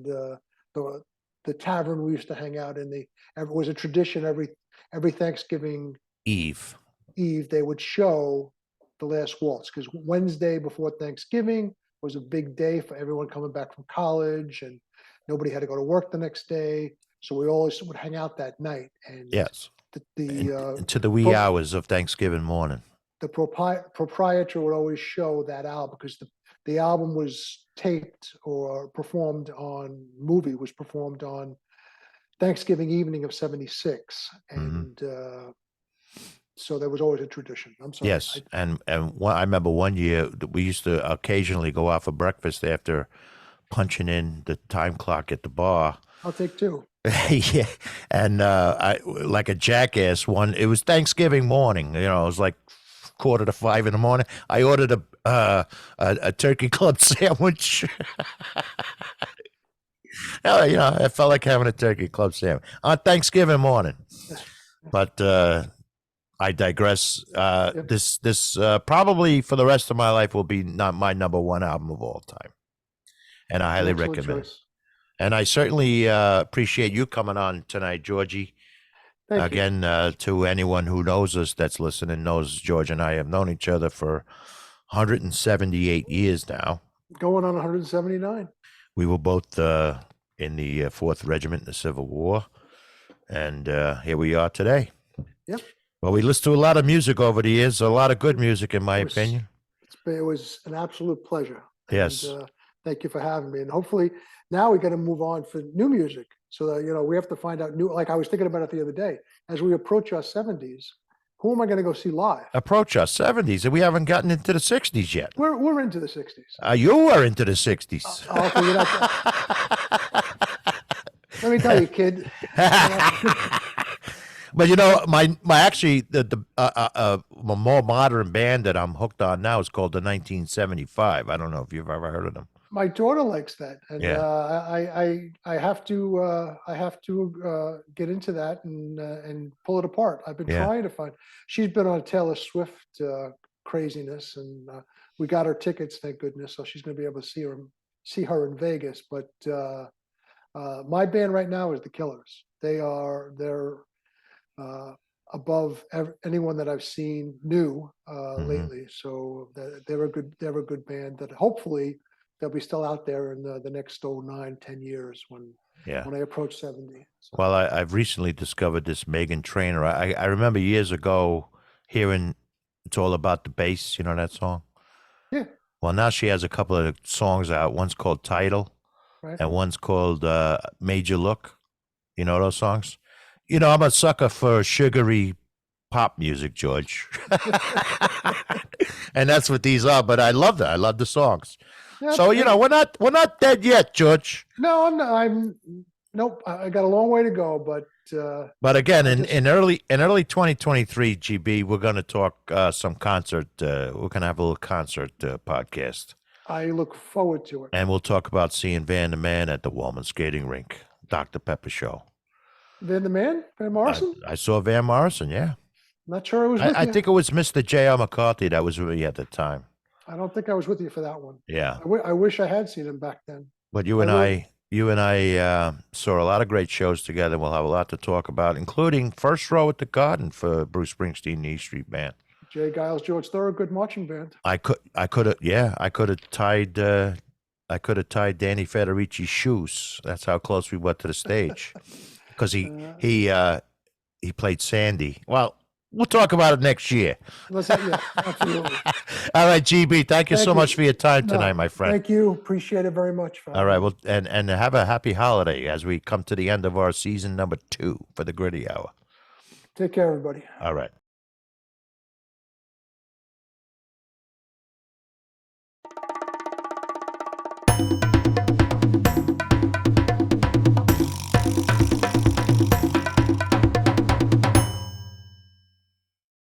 the tavern we used to hang out in. It was a tradition every Thanksgiving Eve they would show the Last Waltz, because Wednesday before Thanksgiving was a big day for everyone coming back from college, and nobody had to go to work the next day. So we always would hang out that night. And yes, into the wee hours of Thanksgiving morning. The proprietor would always show that album, because the album was taped or performed on Thanksgiving evening of '76, and so there was always a tradition. I'm sorry. Yes, and I remember one year we used to occasionally go out for breakfast after punching in the time clock at the bar. I'll take two. Yeah, and I like a jackass one. It was Thanksgiving morning. It was like 4:45 in the morning. I ordered a turkey club sandwich. I felt like having a turkey club sandwich on Thanksgiving morning. But I digress. This probably for the rest of my life will be not my number one album of all time, and I highly recommend it. And I certainly appreciate you coming on tonight, Georgie. Thank you. To anyone who knows us that's listening knows George and I have known each other for 178 years now. Going on 179. We were both in the 4th Regiment in the Civil War, and here we are today. Yep. Well, we listened to a lot of music over the years, a lot of good music, in my opinion. It was an absolute pleasure. Yes. And, thank you for having me. And hopefully now we got to move on for new music. So that, we have to find out new, like I was thinking about it the other day, as we approach our 70s, who am I going to go see live? Approach our 70s, and we haven't gotten into the 60s yet. We're into the 60s. You are into the 60s. Okay, you're not. Let me tell you, kid. But my actually a more modern band that I'm hooked on now is called the 1975. I don't know if you've ever heard of them. My daughter likes that, and Yeah. I have to get into that and pull it apart. I've been Yeah. trying to find. She's been on Taylor Swift craziness, and we got her tickets, thank goodness. So she's going to be able to see her in Vegas. But my band right now is the Killers. They're above anyone that I've seen new lately. So they're a good band that hopefully they'll be still out there in the next 9-10 years when Yeah. I approach 70. So, Well, I've recently discovered this Megan Trainor. I remember years ago hearing It's All About the Bass. You know that song? yeah, Well, now she has a couple of songs out. One's called Title, right. and one's called Made You Look. You know those songs? You know, I'm a sucker for sugary pop music, George. And that's what these are. But I love that. I love the songs. Yeah, So, you know, we're not dead yet, George. no, nope. I got a long way to go, But again, I in early 2023, GB, we're going to talk some concert. We're going to have a little concert podcast, I look forward to it. and we'll talk about seeing Van the Man at the Wallman Skating Rink, Dr. Pepper Show. Van Morrison? I saw Van Morrison. Yeah, Not sure I was with I you. think it was Mr. J.R. McCarthy that was with me at the time. I don't think I was with you for that one. Yeah, I wish I had seen him back then. but you and I saw a lot of great shows together. We'll have a lot to talk about, including First Row at the Garden for Bruce Springsteen and the E Street Band. Jay Giles, George Thorough, good marching band. I could have tied Danny Federici's shoes. That's how close we were to the stage, because he played Sandy. Well, we'll talk about it next year. Yeah, absolutely. All right, GB, thank you so Thank much you. for your time No, tonight, my friend. Thank you. Appreciate it very much. All right, well, and have a happy holiday as we come to the end of our season number 2 for the Gritty Hour. Take care, everybody. All right.